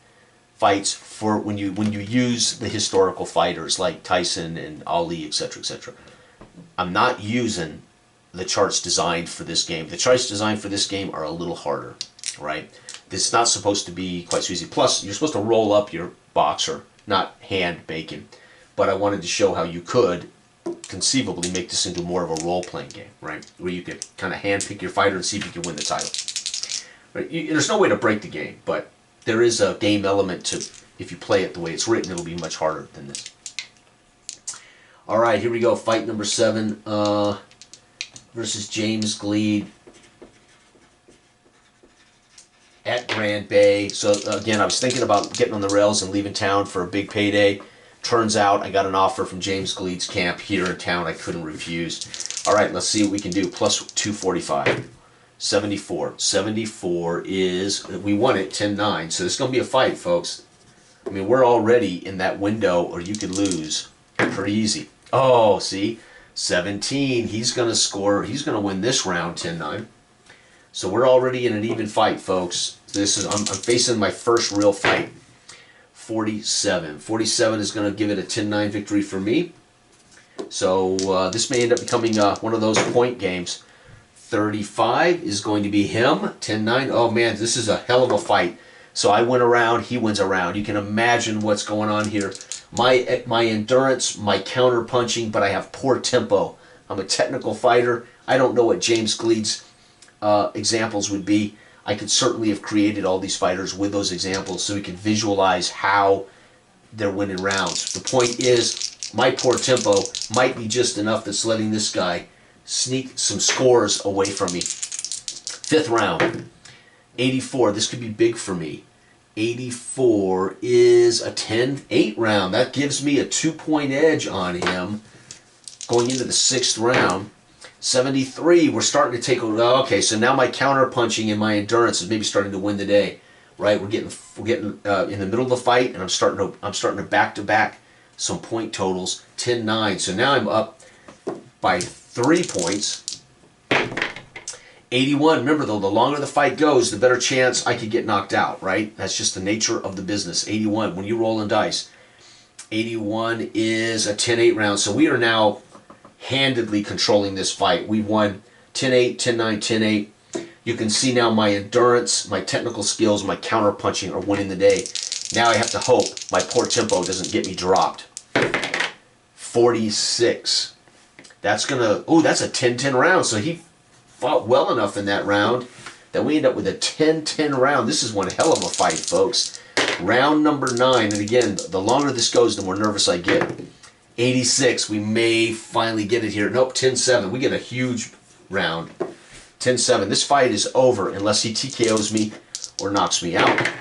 Speaker 1: fights for when you use the historical fighters like Tyson and Ali, etc., etc. I'm not using the charts designed for this game. The charts designed for this game are a little harder, right? This is not supposed to be quite so easy. Plus, you're supposed to roll up your boxer, not hand bacon. But I wanted to show how you could conceivably make this into more of a role-playing game, right? Where you could kind of hand-pick your fighter and see if you can win the title. Right? There's no way to break the game, but there is a game element to, if you play it the way it's written, it'll be much harder than this. All right, here we go. Fight number 7 versus James Gleed at Grand Bay. So again, I was thinking about getting on the rails and leaving town for a big payday. Turns out I got an offer from James Gleed's camp here in town I couldn't refuse. All right, let's see what we can do. Plus 245. 74. 74 is, we won it 10-9. So this is going to be a fight, folks. We're already in that window, or you could lose pretty easy. Oh, see? 17. He's going to score. He's going to win this round 10-9. So we're already in an even fight, folks. I'm facing my first real fight. 47. 47 is going to give it a 10-9 victory for me. So this may end up becoming one of those point games. 35 is going to be him. 10-9. Oh, man, this is a hell of a fight. So I win around, he wins around. You can imagine what's going on here. My endurance, my counter punching, but I have poor tempo. I'm a technical fighter. I don't know what James Gleed's examples would be. I could certainly have created all these fighters with those examples so we could visualize how they're winning rounds. The point is, my poor tempo might be just enough that's letting this guy sneak some scores away from me. 5th round, 84. This could be big for me. 84 is a 10-8 round. That gives me a 2-point edge on him going into the 6th round. 73, we're starting to take a, okay, so now my counter punching and my endurance is maybe starting to win the day, right? We're getting in the middle of the fight, and I'm starting to back some point totals. 10-9. So now I'm up by 3 points. 81. Remember though, the longer the fight goes, the better chance I could get knocked out, right? That's just the nature of the business. 81. When you roll in dice, 81 is a 10-8 round. So we are now handedly controlling this fight. We've won 10-8, 10-9, 10-8. You can see now my endurance, my technical skills, my counter punching are winning the day. Now I have to hope my poor tempo doesn't get me dropped. 46. That's gonna, oh, that's a 10-10 round. So he fought well enough in that round that we end up with a 10-10 round. This is one hell of a fight, folks. Round number 9, and again, the longer this goes, the more nervous I get. 86, we may finally get it here. Nope, 10-7. We get a huge round. 10-7. This fight is over unless he TKOs me or knocks me out.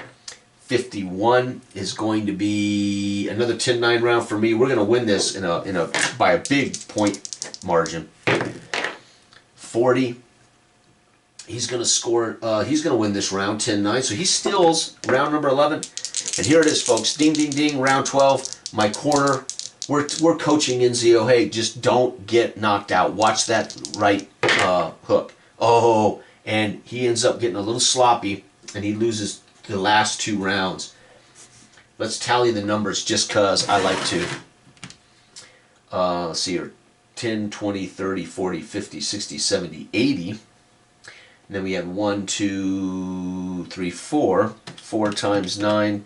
Speaker 1: 51 is going to be another 10-9 round for me. We're going to win this by a big point margin. 40. He's going to score. He's going to win this round 10-9. So he steals round number 11. And here it is, folks. Ding, ding, ding. Round 12. My corner. We're coaching Enzo. Hey, just don't get knocked out. Watch that right hook. Oh, and he ends up getting a little sloppy, and he loses the last 2 rounds. Let's tally the numbers just because I like to. Let's see here. 10, 20, 30, 40, 50, 60, 70, 80. And then we had 1, 2, 3, 4. 4 times 9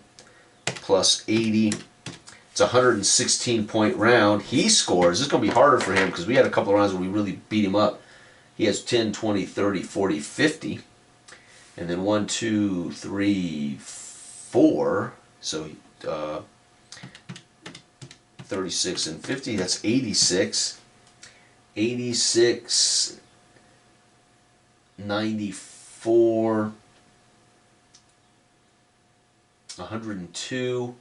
Speaker 1: plus 80. It's a 116-point round. He scores. This is going to be harder for him because we had a couple of rounds where we really beat him up. He has 10, 20, 30, 40, 50. And then 1, 2, 3, 4. So 36 and 50. That's 86. 86, 94, 102,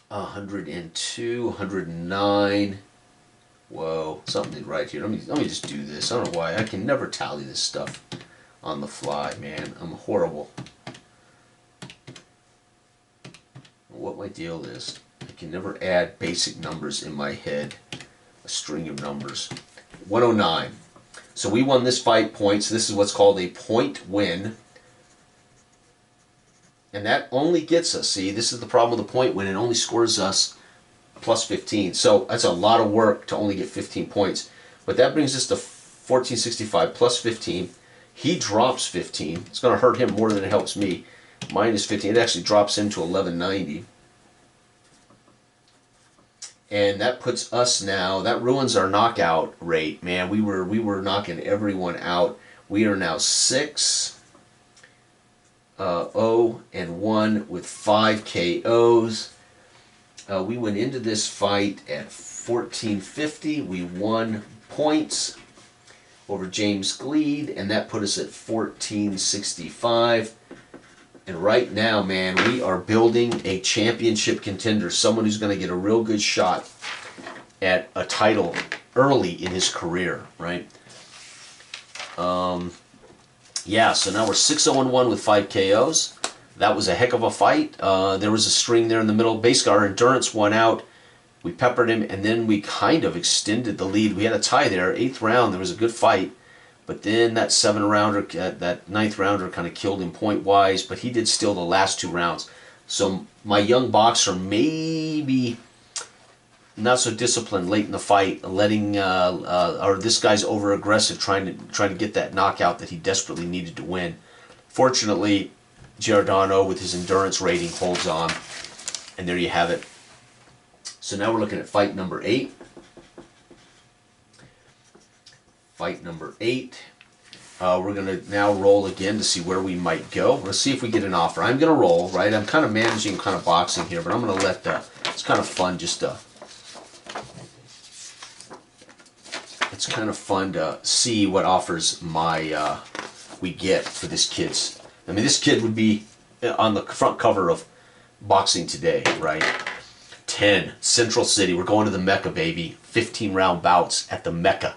Speaker 1: 102, 109. Whoa, something right here. Let me just do this. I don't know why. I can never tally this stuff on the fly, man. I'm horrible. What my deal is, I can never add basic numbers in my head. A string of numbers. 109. So we won this fight points. This is what's called a point win. And that only gets us, see, this is the problem with the point win. It only scores us plus 15. So that's a lot of work to only get 15 points. But that brings us to 1465 plus 15. He drops 15. It's going to hurt him more than it helps me. Minus 15. It actually drops him to 1190. And that puts us now, that ruins our knockout rate, man. We were knocking everyone out. We are now 6, 0, and 1 with 5 KOs. We went into this fight at 1450. We won points over James Gleed, and that put us at 1465. And right now, man, we are building a championship contender, someone who's going to get a real good shot at a title early in his career, right? Yeah, so now we're 6-0-1 with 5 KOs. That was a heck of a fight. There was a string there in the middle. Basically, our endurance won out. We peppered him, and then we kind of extended the lead. We had a tie there. 8th round, there was a good fight. But then that 7-rounder, that 9th rounder kind of killed him point-wise, but he did steal the last 2 rounds. So my young boxer maybe not so disciplined late in the fight, letting or this guy's over-aggressive, trying to get that knockout that he desperately needed to win. Fortunately, Giordano with his endurance rating holds on, and there you have it. So now we're looking at fight number 8. Fight number 8. We're going to now roll again to see where we might go. Let's see if we get an offer. I'm going to roll, right? I'm kind of managing kind of boxing here, but I'm going to let it's kind of fun just to, it's kind of fun to see what offers we get for this kid's. I mean, this kid would be on the front cover of Boxing Today, right? 10, Central City. We're going to the Mecca, baby. 15-round bouts at the Mecca.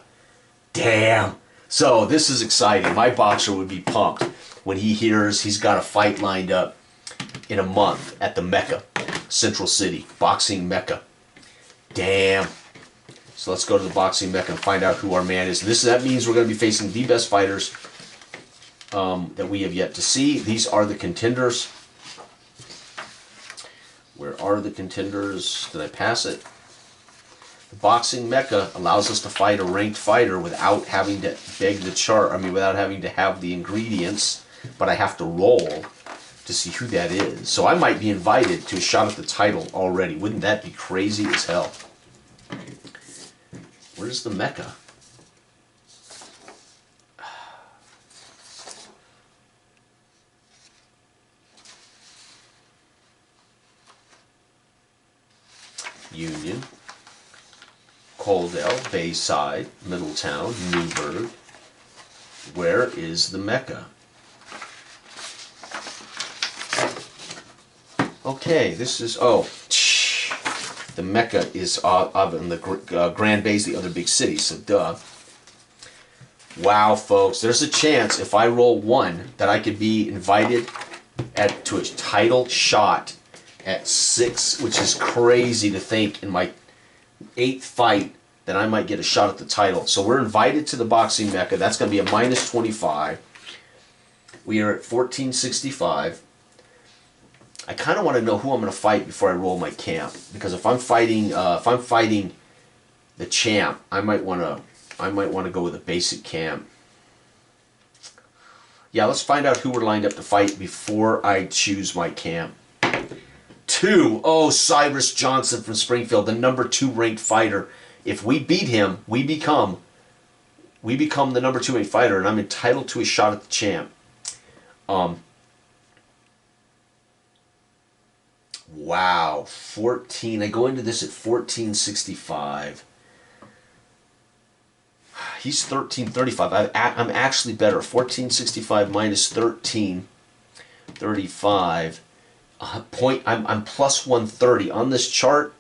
Speaker 1: Damn. So this is exciting. My boxer would be pumped when he hears he's got a fight lined up in a month at the Mecca, Central City, Boxing Mecca. Damn. So let's go to the Boxing Mecca and find out who our man is. That means we're going to be facing the best fighters that we have yet to see. These are the contenders. Where are the contenders? Did I pass it? The Boxing Mecca allows us to fight a ranked fighter without having to beg the chart. I mean, without having to have the ingredients, but I have to roll to see who that is. So I might be invited to a shot at the title already. Wouldn't that be crazy as hell? Where's the Mecca? Union, Coaldale, Bayside, Middletown, Newburgh. Where is the Mecca? Okay, this is, the Mecca is in the Grand Bay's the other big city, so duh. Wow, folks, there's a chance if I roll 1 that I could be invited to a title shot at 6, which is crazy to think in my 8th fight that I might get a shot at the title. So we're invited to the Boxing Mecca. That's going to be a minus 25. We are at 1465. I kind of want to know who I'm going to fight before I roll my camp, because if I'm fighting the champ, I might want to go with a basic camp. Yeah, let's find out who we're lined up to fight before I choose my camp. 2. Oh, Cyrus Johnson from Springfield, the number 2 ranked fighter. If we beat him, we become the number 2 ranked fighter, and I'm entitled to a shot at the champ. Wow, 14. I go into this at 1465. He's 1335. I'm actually better. 1465 minus 1335. I'm plus 130 on this chart.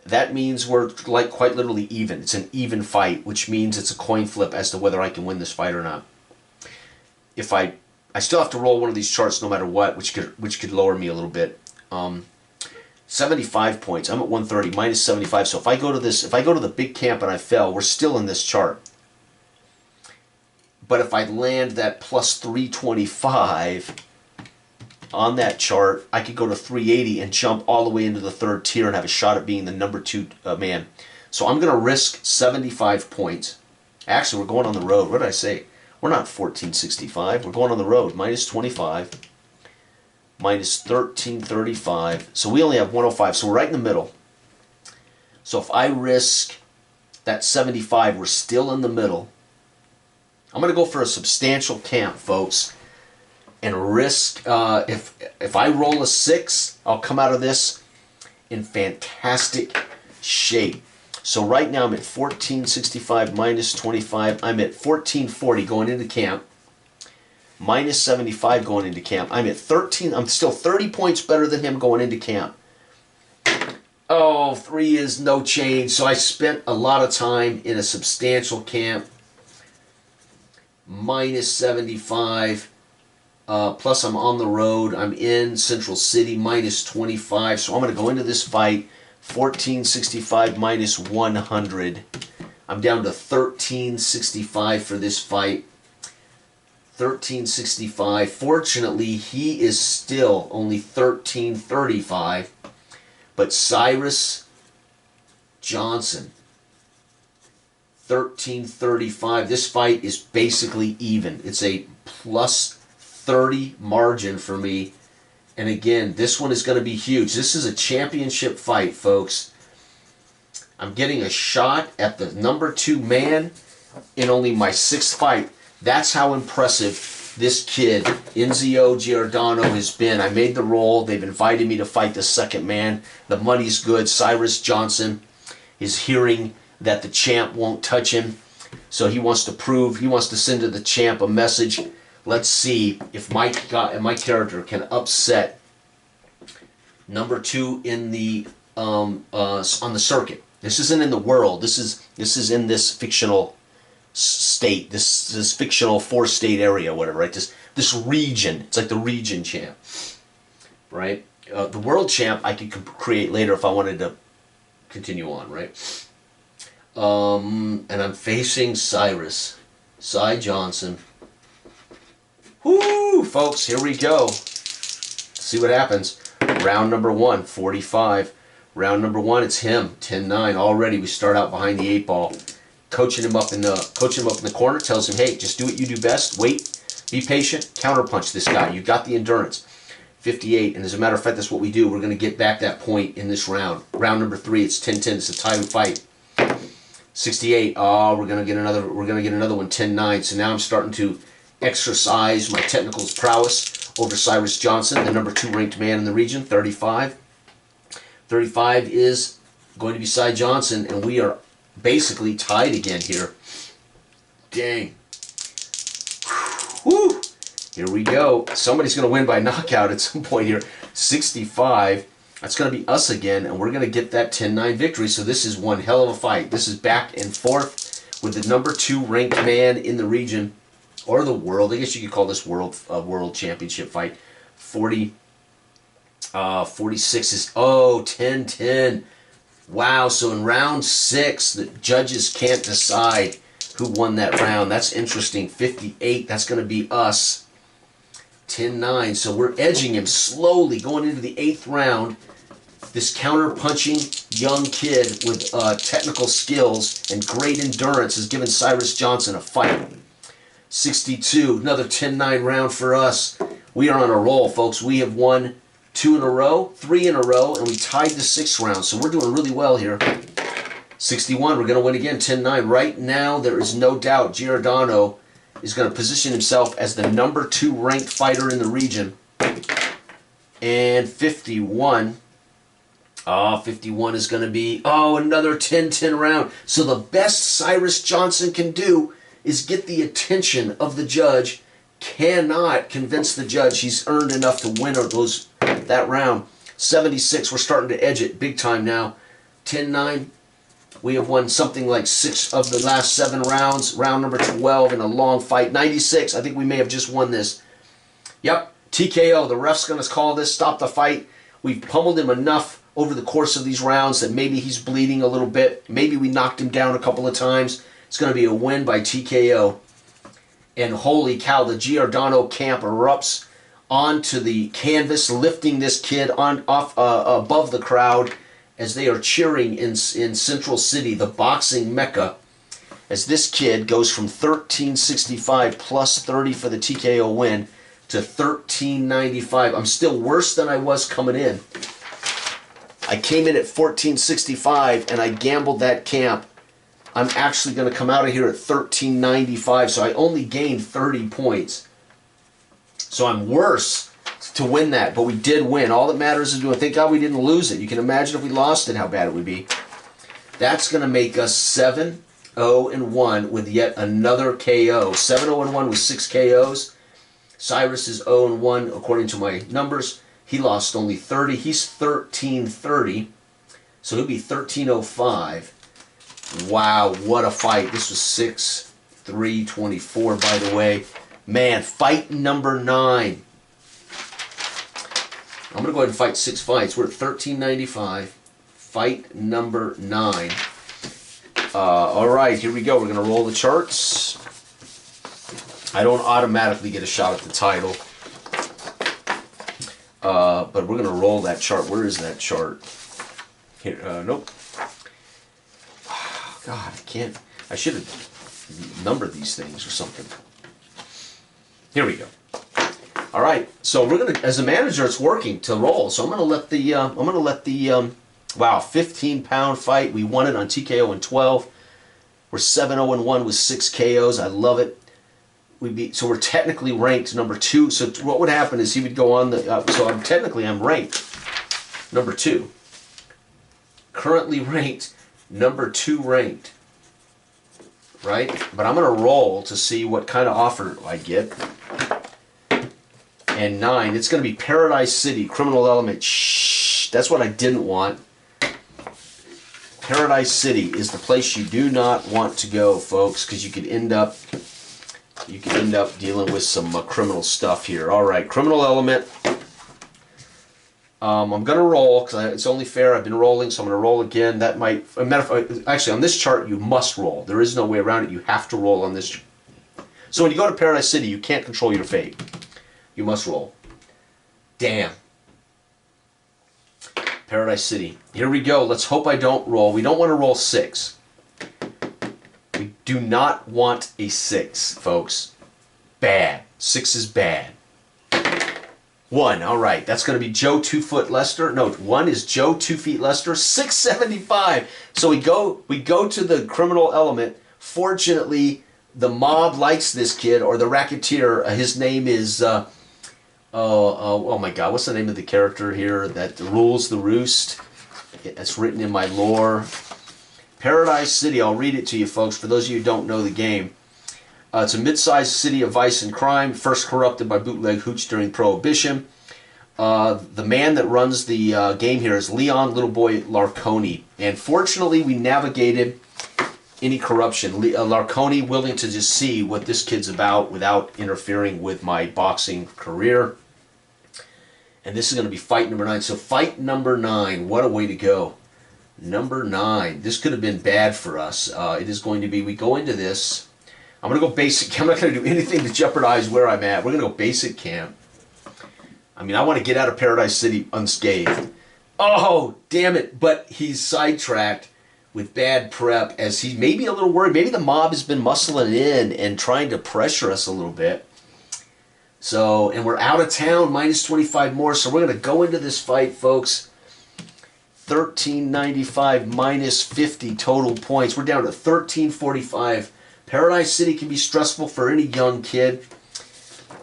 Speaker 1: That means we're like quite literally even. It's an even fight, which means it's a coin flip as to whether I can win this fight or not. If I still have to roll one of these charts no matter what, which could lower me a little bit. 75 points. I'm at 130 minus 75. So if I go to the big camp and I fail, we're still in this chart. But if I land that plus 325 on that chart, I could go to 380 and jump all the way into the 3rd tier and have a shot at being the number 2 man. So I'm going to risk 75 points. Actually, we're going on the road. What did I say? We're not 1465. We're going on the road. Minus 25. Minus 1335. So we only have 105. So we're right in the middle. So if I risk that 75, we're still in the middle. I'm going to go for a substantial camp, folks, and risk, if I roll a 6, I'll come out of this in fantastic shape. So right now I'm at 1465 minus 25. I'm at 1440 going into camp. Minus 75 going into camp. I'm at 13. I'm still 30 points better than him going into camp. Oh, 3 is no change. So I spent a lot of time in a substantial camp. Minus 75. Plus I'm on the road. I'm in Central City. Minus 25. So I'm going to go into this fight. 1465 minus 100. I'm down to 1365 for this fight. 1365. Fortunately, he is still only 1335. But Cyrus Johnson, 1335. This fight is basically even. It's a plus 30 margin for me. And again, this one is going to be huge. This is a championship fight, folks. I'm getting a shot at the number 2 man in only my 6th fight. That's how impressive this kid, Enzo Giordano, has been. I made the roll. They've invited me to fight the 2nd man. The money's good. Cyrus Johnson is hearing that the champ won't touch him. So he wants to send to the champ a message. Let's see if my character can upset number 2 in the on the circuit. This isn't in the world. This is in this fictional state. This fictional 4-state area, whatever. Right? This region. It's like the region champ, right? The world champ I could create later if I wanted to continue on, right? And I'm facing Cyrus, Cy Johnson. Woo, folks, here we go. See what happens. Round number 1, 45. Round number 1, it's him, 10-9. Already we start out behind the 8 ball. Coaching him up in the corner, tells him, hey, just do what you do best. Wait, be patient, counterpunch this guy. You got the endurance. 58, and as a matter of fact, that's what we do. We're going to get back that point in this round. Round number 3, it's 10-10. It's a tie fight. 68. Oh, we're going to get another one, 10-9. So now I'm starting to exercise my technical prowess over Cyrus Johnson, the number 2 ranked man in the region. 35. 35 is going to be Cy Johnson, and we are basically tied again here. Dang. Whew. Here we go. Somebody's going to win by knockout at some point here. 65. That's going to be us again, and we're going to get that 10-9 victory. So this is one hell of a fight. This is back and forth with the number 2 ranked man in the region, or the world. I guess you could call this world championship fight. 46 is 10-10. Wow. So in round 6, the judges can't decide who won that round. That's interesting. 58. That's going to be us. 10-9. So we're edging him slowly going into the 8th round. This counter-punching young kid with technical skills and great endurance has given Cyrus Johnson a fight. 62. Another 10-9 round for us. We are on a roll, folks. We have won 2 in a row, 3 in a row, and we tied the 6th round. So we're doing really well here. 61. We're going to win again. 10-9. Right now, there is no doubt Giordano is going to position himself as the number 2 ranked fighter in the region. And 51. 51 is going to be, another 10-10 round. So the best Cyrus Johnson can do is get the attention of the judge. Cannot convince the judge he's earned enough to win that round. 76, we're starting to edge it big time now. 10-9. We have won something like 6 of the last 7 rounds. Round number 12 in a long fight. 96, I think we may have just won this. Yep, TKO. The ref's going to call this, stop the fight. We've pummeled him enough over the course of these rounds that maybe he's bleeding a little bit. Maybe we knocked him down a couple of times. It's going to be a win by TKO. And holy cow, the Giordano camp erupts onto the canvas, lifting this kid above the crowd as they are cheering in Central City, the boxing mecca, as this kid goes from 1365 plus 30 for the TKO win to 1395. I'm still worse than I was coming in. I came in at 1465 and I gambled that camp. I'm actually going to come out of here at 1395, so I only gained 30 points. So I'm worse to win that, but we did win. All that matters is doing. Thank God we didn't lose it. You can imagine if we lost it, how bad it would be. That's going to make us 7-0-1 with yet another KO. 7-0-1 with 6 KOs. Cyrus is 0-1 according to my numbers. He lost only 30. He's 13-30, so he'll be 13-05. Wow, what a fight. This was 6-3-24, by the way. Man, fight number 9. I'm going to go ahead and fight 6 fights. We're at 1395. Fight number 9. All right, here we go. We're going to roll the charts. I don't automatically get a shot at the title. But we're going to roll that chart. Where is that chart? Here, nope. God, I can't. I should have numbered these things or something. Here we go. All right. So we're gonna, as a manager, it's working to roll. So I'm gonna let the, wow, 15-pound fight. We won it on TKO in 12. We're 7-0-1 with 6 KOs. I love it. So we're technically ranked number 2. So what would happen is he would go on the. So I'm ranked number 2. Currently ranked number 2 ranked. Right? But I'm gonna roll to see what kind of offer I get. and 9. It's going to be Paradise City, criminal element. Shh, that's what I didn't want. Paradise City is the place you do not want to go, folks, because you could end up dealing with some criminal stuff here. All right, criminal element. I'm going to roll because it's only fair. I've been rolling, so I'm going to roll again. That might, actually, on this chart, you must roll. There is no way around it. You have to roll on this. So when you go to Paradise City, you can't control your fate. You must roll. Damn. Paradise City. Here we go. Let's hope I don't roll. We don't want to roll 6. We do not want a 6, folks. Bad. 6 is bad. 1. All right. That's going to be Joe 2 Foot Lester. No, 1 is Joe 2 Feet Lester. 675. So we go to the criminal element. Fortunately, the mob likes this kid, or the racketeer. His name is... oh my God, what's the name of the character here that rules the roost? That's written in my lore. Paradise City, I'll read it to you folks, for those of you who don't know the game. It's a mid-sized city of vice and crime, first corrupted by bootleg hooch during Prohibition. The man that runs the game here is Leon Little Boy Larconi. And fortunately, we navigated any corruption. Larconi willing to just see what this kid's about without interfering with my boxing career. And this is going to be fight number 9. So fight number 9, what a way to go. Number 9. This could have been bad for us. It is going to be, we go into this. I'm going to go basic. I'm not going to do anything to jeopardize where I'm at. We're going to go basic camp. I mean, I want to get out of Paradise City unscathed. Oh, damn it. But he's sidetracked with bad prep, as he's maybe a little worried. Maybe the mob has been muscling in and trying to pressure us a little bit. So, and we're out of town, minus 25 more. So we're going to go into this fight, folks. 1395 minus 50 total points. We're down to 1345. Paradise City can be stressful for any young kid.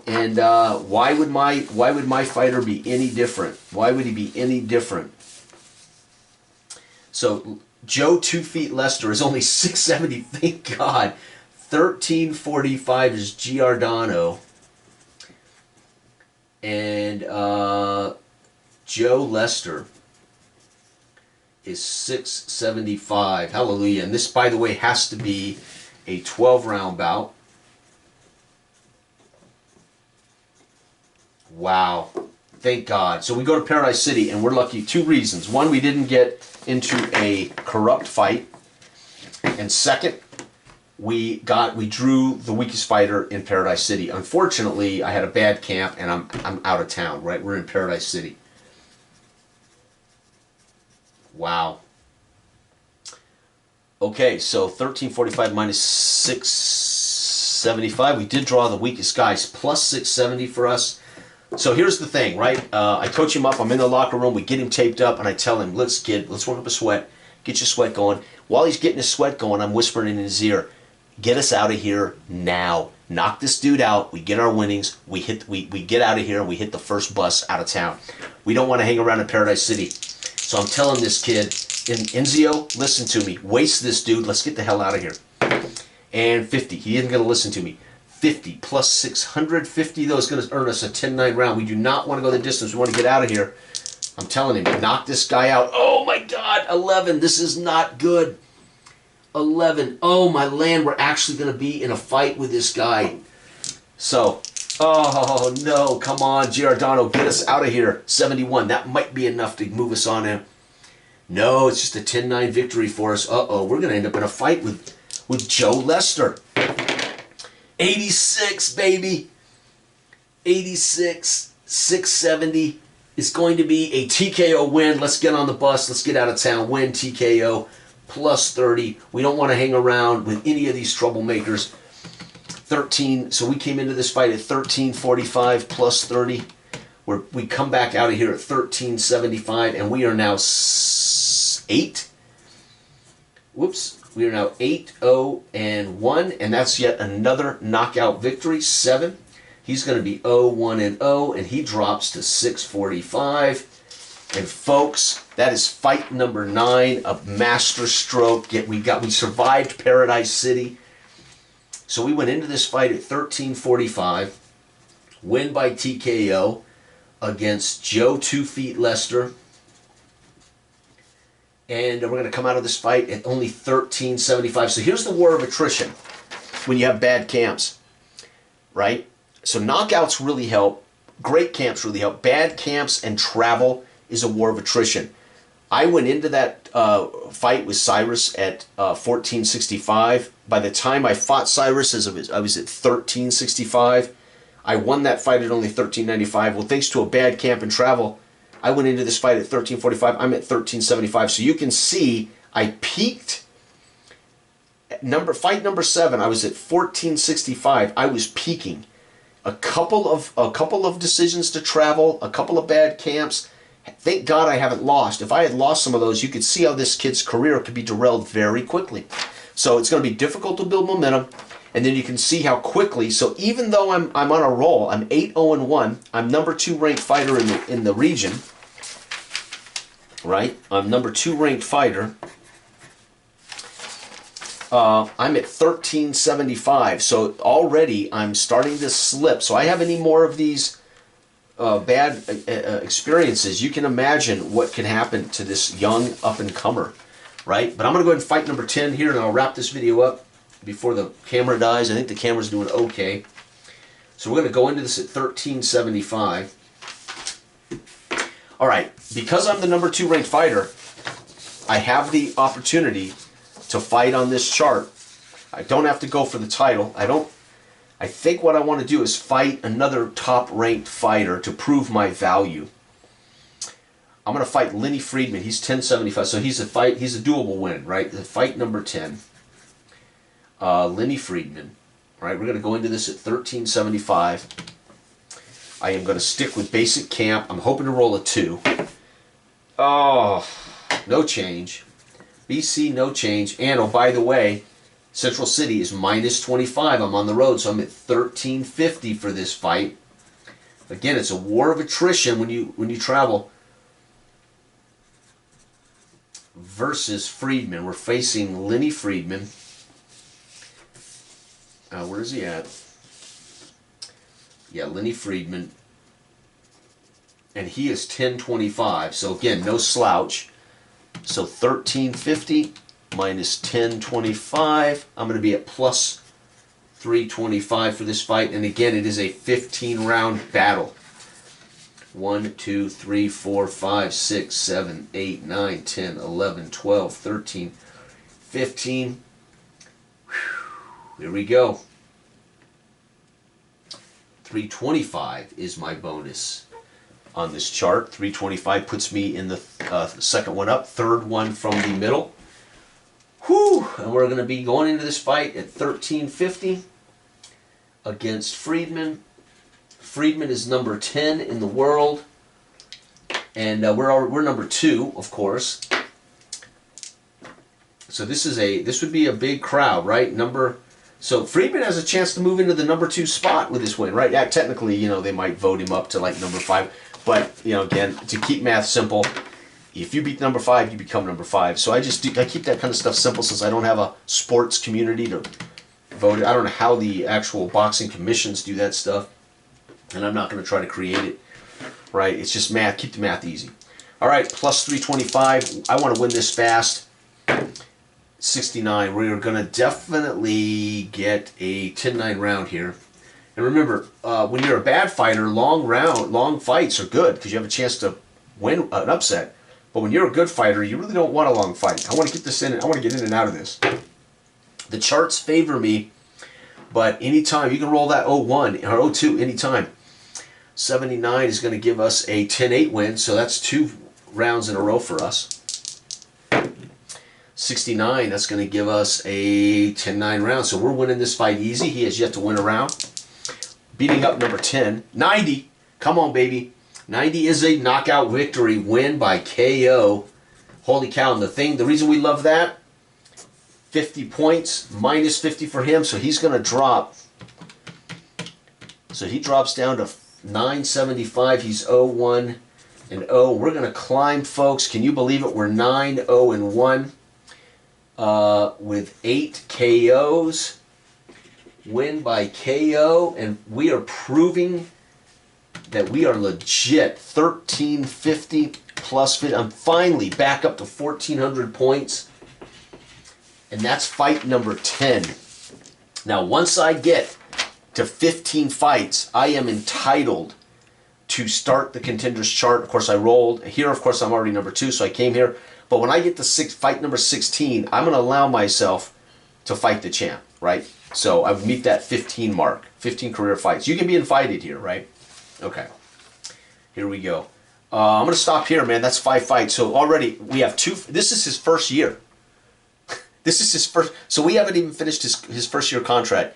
Speaker 1: And why would my fighter be any different? Why would he be any different? So Joe 2 Feet Lester is only 670. Thank God. 1345 is Giordano. And Joe Lester is 675. Hallelujah. And this, by the way, has to be a 12-round bout. Wow. Thank God. So we go to Paradise City, and we're lucky. 2 reasons. 1, we didn't get into a corrupt fight. And second, we drew the weakest fighter in Paradise City. Unfortunately, I had a bad camp, and I'm out of town, right? We're in Paradise City. Wow. Okay, so 1345 minus 675. We did draw the weakest guys, plus 670 for us. So here's the thing, right? I coach him up. I'm in the locker room. We get him taped up, and I tell him, let's work up a sweat. Get your sweat going. While he's getting his sweat going, I'm whispering in his ear, get us out of here now. Knock this dude out. We get our winnings. We get out of here, and we hit the first bus out of town. We don't want to hang around in Paradise City. So I'm telling this kid, Enzo, listen to me. Waste this dude. Let's get the hell out of here. And 50. He isn't going to listen to me. 50 plus 650, though, is going to earn us a 10-9 round. We do not want to go the distance. We want to get out of here. I'm telling him, knock this guy out. Oh, my God, 11. This is not good. 11. Oh, my land, we're actually going to be in a fight with this guy. So, oh, no, come on, Giordano, get us out of here. 71. That might be enough to move us on him. No, it's just a 10-9 victory for us. Uh-oh, we're going to end up in a fight with Joe Lester. 86, baby. 86, 670 is going to be a TKO win. Let's get on the bus. Let's get out of town. Win TKO. Plus 30. We don't want to hang around with any of these troublemakers. 13. So we came into this fight at 1345 plus 30. We come back out of here at 1375, and we are now 8. Whoops. We are now 8-0-1, and that's yet another knockout victory. 7. He's going to be 0-1-0, and he drops to 645. And folks, that is fight number 9 of Master Stroke. We survived Paradise City. So we went into this fight at 1345. win by TKO against Joe 2 Feet Lester. And we're going to come out of this fight at only 13.75. So here's the war of attrition when you have bad camps, right? So knockouts really help. Great camps really help. Bad camps and travel is a war of attrition. I went into that fight with Cyrus at 14.65. By the time I fought Cyrus, I was at 13.65. I won that fight at only 13.95. Well, thanks to a bad camp and travel, I went into this fight at 13.45. I'm at 13.75. So you can see I peaked. Fight number 7, I was at 14.65. I was peaking. A couple of decisions to travel, a couple of bad camps. Thank God I haven't lost. If I had lost some of those, you could see how this kid's career could be derailed very quickly. So it's going to be difficult to build momentum. And then you can see how quickly. So even though I'm on a roll, I'm 8-0-1. I'm number 2 ranked fighter in the region. Right? I'm number 2 ranked fighter. I'm at 13.75. So already I'm starting to slip. So I have any more of these bad experiences, you can imagine what can happen to this young up-and-comer, right? But I'm going to go ahead and fight number 10 here, and I'll wrap this video up before the camera dies. I think the camera's doing okay. So we're going to go into this at 13.75. All right, because I'm the number 2 ranked fighter, I have the opportunity to fight on this chart. I don't have to go for the title. I think what I want to do is fight another top-ranked fighter to prove my value. I'm going to fight Lenny Friedman. He's 10.75, so he's a doable win, right? The fight number 10. Lenny Friedman. All right, we're going to go into this at 13.75. I am going to stick with basic camp. I'm hoping to roll a 2. Oh, no change. BC, no change. And, oh, by the way, Central City is minus 25. I'm on the road, so I'm at 13.50 for this fight. Again, it's a war of attrition when you travel. Versus Friedman. We're facing Lenny Friedman. Where is he at? Yeah, Lenny Friedman. And he is 10.25. So again, no slouch. So 13.50 minus 10.25. I'm going to be at plus 325 for this fight. And again, it is a 15-round battle. 1, 2, 3, 4, 5, 6, 7, 8, 9, 10, 11, 12, 13, 15. Here we go. 325 is my bonus on this chart. 325 puts me in the second one up, third one from the middle. Whew! And we're going to be going into this fight at 1350 against Friedman. Friedman is number 10 in the world, and we're number 2, of course. So this would be a big crowd, right? So Friedman has a chance to move into the number 2 spot with this win, right? Yeah, technically, they might vote him up to like number 5, but again, to keep math simple, if you beat number 5, you become number 5. So I keep that kind of stuff simple since I don't have a sports community to vote it. I don't know how the actual boxing commissions do that stuff, and I'm not going to try to create it, right? It's just math. Keep the math easy. All right, plus 325. I want to win this fast. 69. We're going to definitely get a 10-9 round here. And remember, when you're a bad fighter, long fights are good because you have a chance to win an upset. But when you're a good fighter, you really don't want a long fight. I want to get this in. I want to get in and out of this. The charts favor me, but anytime you can roll that 0-1 or 0-2 anytime. 79 is going to give us a 10-8 win, so that's 2 rounds in a row for us. 69, that's going to give us a 10-9 round, so we're winning this fight easy. He has yet to win a round. Beating up number 10. 90, come on, baby. 90 is a knockout victory, win by KO. Holy cow, and the reason we love that, 50 points, minus 50 for him, so he's going to drop. So he drops down to 975. He's 0-1 and 0. We're going to climb, folks. Can you believe it? We're 9-0 and 1 with 8 KOs. Win by KO, and we are proving that we are legit. 1350 plus 50. I'm finally back up to 1400 points. And that's fight number 10. Now, once I get to 15 fights, I am entitled to start the contenders chart. Of course, I rolled. Here, of course, I'm already number 2, so I came here. But when I get to fight number 16, I'm going to allow myself to fight the champ, right? So I would meet that 15 mark, 15 career fights. You can be invited here, right? Okay. Here we go. I'm going to stop here, man. That's 5 fights. So already we have 2. This is his first year. This is his first. So we haven't even finished his first year contract.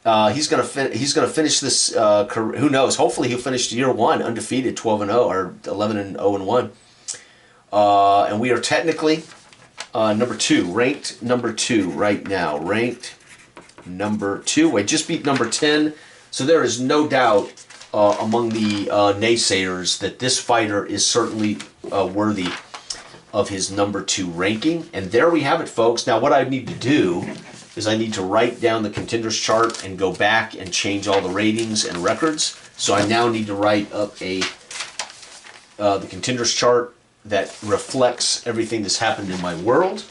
Speaker 1: He's gonna finish this. Career, who knows? Hopefully he'll finish year 1 undefeated, 12-0 or 11-0-1. And we are technically number 2, ranked number 2 right now. Ranked number 2. I just beat number 10. So there is no doubt among the naysayers that this fighter is certainly worthy of his number 2 ranking. And there we have it, folks. Now what I need to do is I need to write down the contenders chart and go back and change all the ratings and records. So I now need to write up the contenders chart that reflects everything that's happened in my world.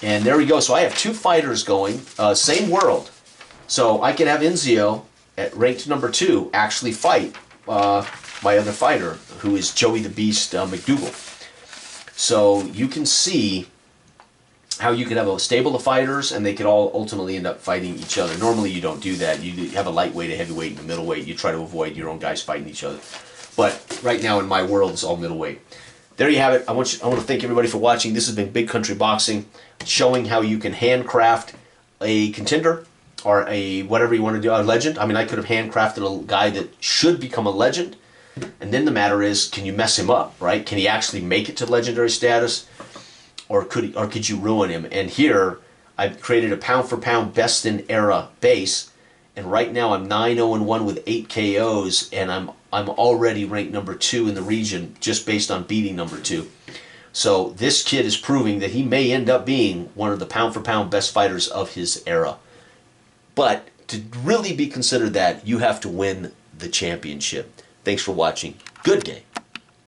Speaker 1: And there we go. So I have 2 fighters going, same world. So I can have Enzo at ranked number 2 actually fight my other fighter, who is Joey the Beast McDougal. So you can see how you can have a stable of fighters and they could all ultimately end up fighting each other. Normally you don't do that. You have a lightweight, a heavyweight, and a middleweight. You try to avoid your own guys fighting each other. But right now in my world, it's all middleweight. There you have it. I want to thank everybody for watching. This has been Big Country Boxing, showing how you can handcraft a contender or a whatever you want to do, a legend. I mean, I could have handcrafted a guy that should become a legend. And then the matter is, can you mess him up, right? Can he actually make it to legendary status? Or could you ruin him? And here, I've created a pound-for-pound best-in-era base. And right now, I'm 9-0-1 with 8 KOs. And I'm already ranked number 2 in the region just based on beating number 2. So this kid is proving that he may end up being one of the pound-for-pound best fighters of his era. But to really be considered that, you have to win the championship. Thanks for watching. Good day.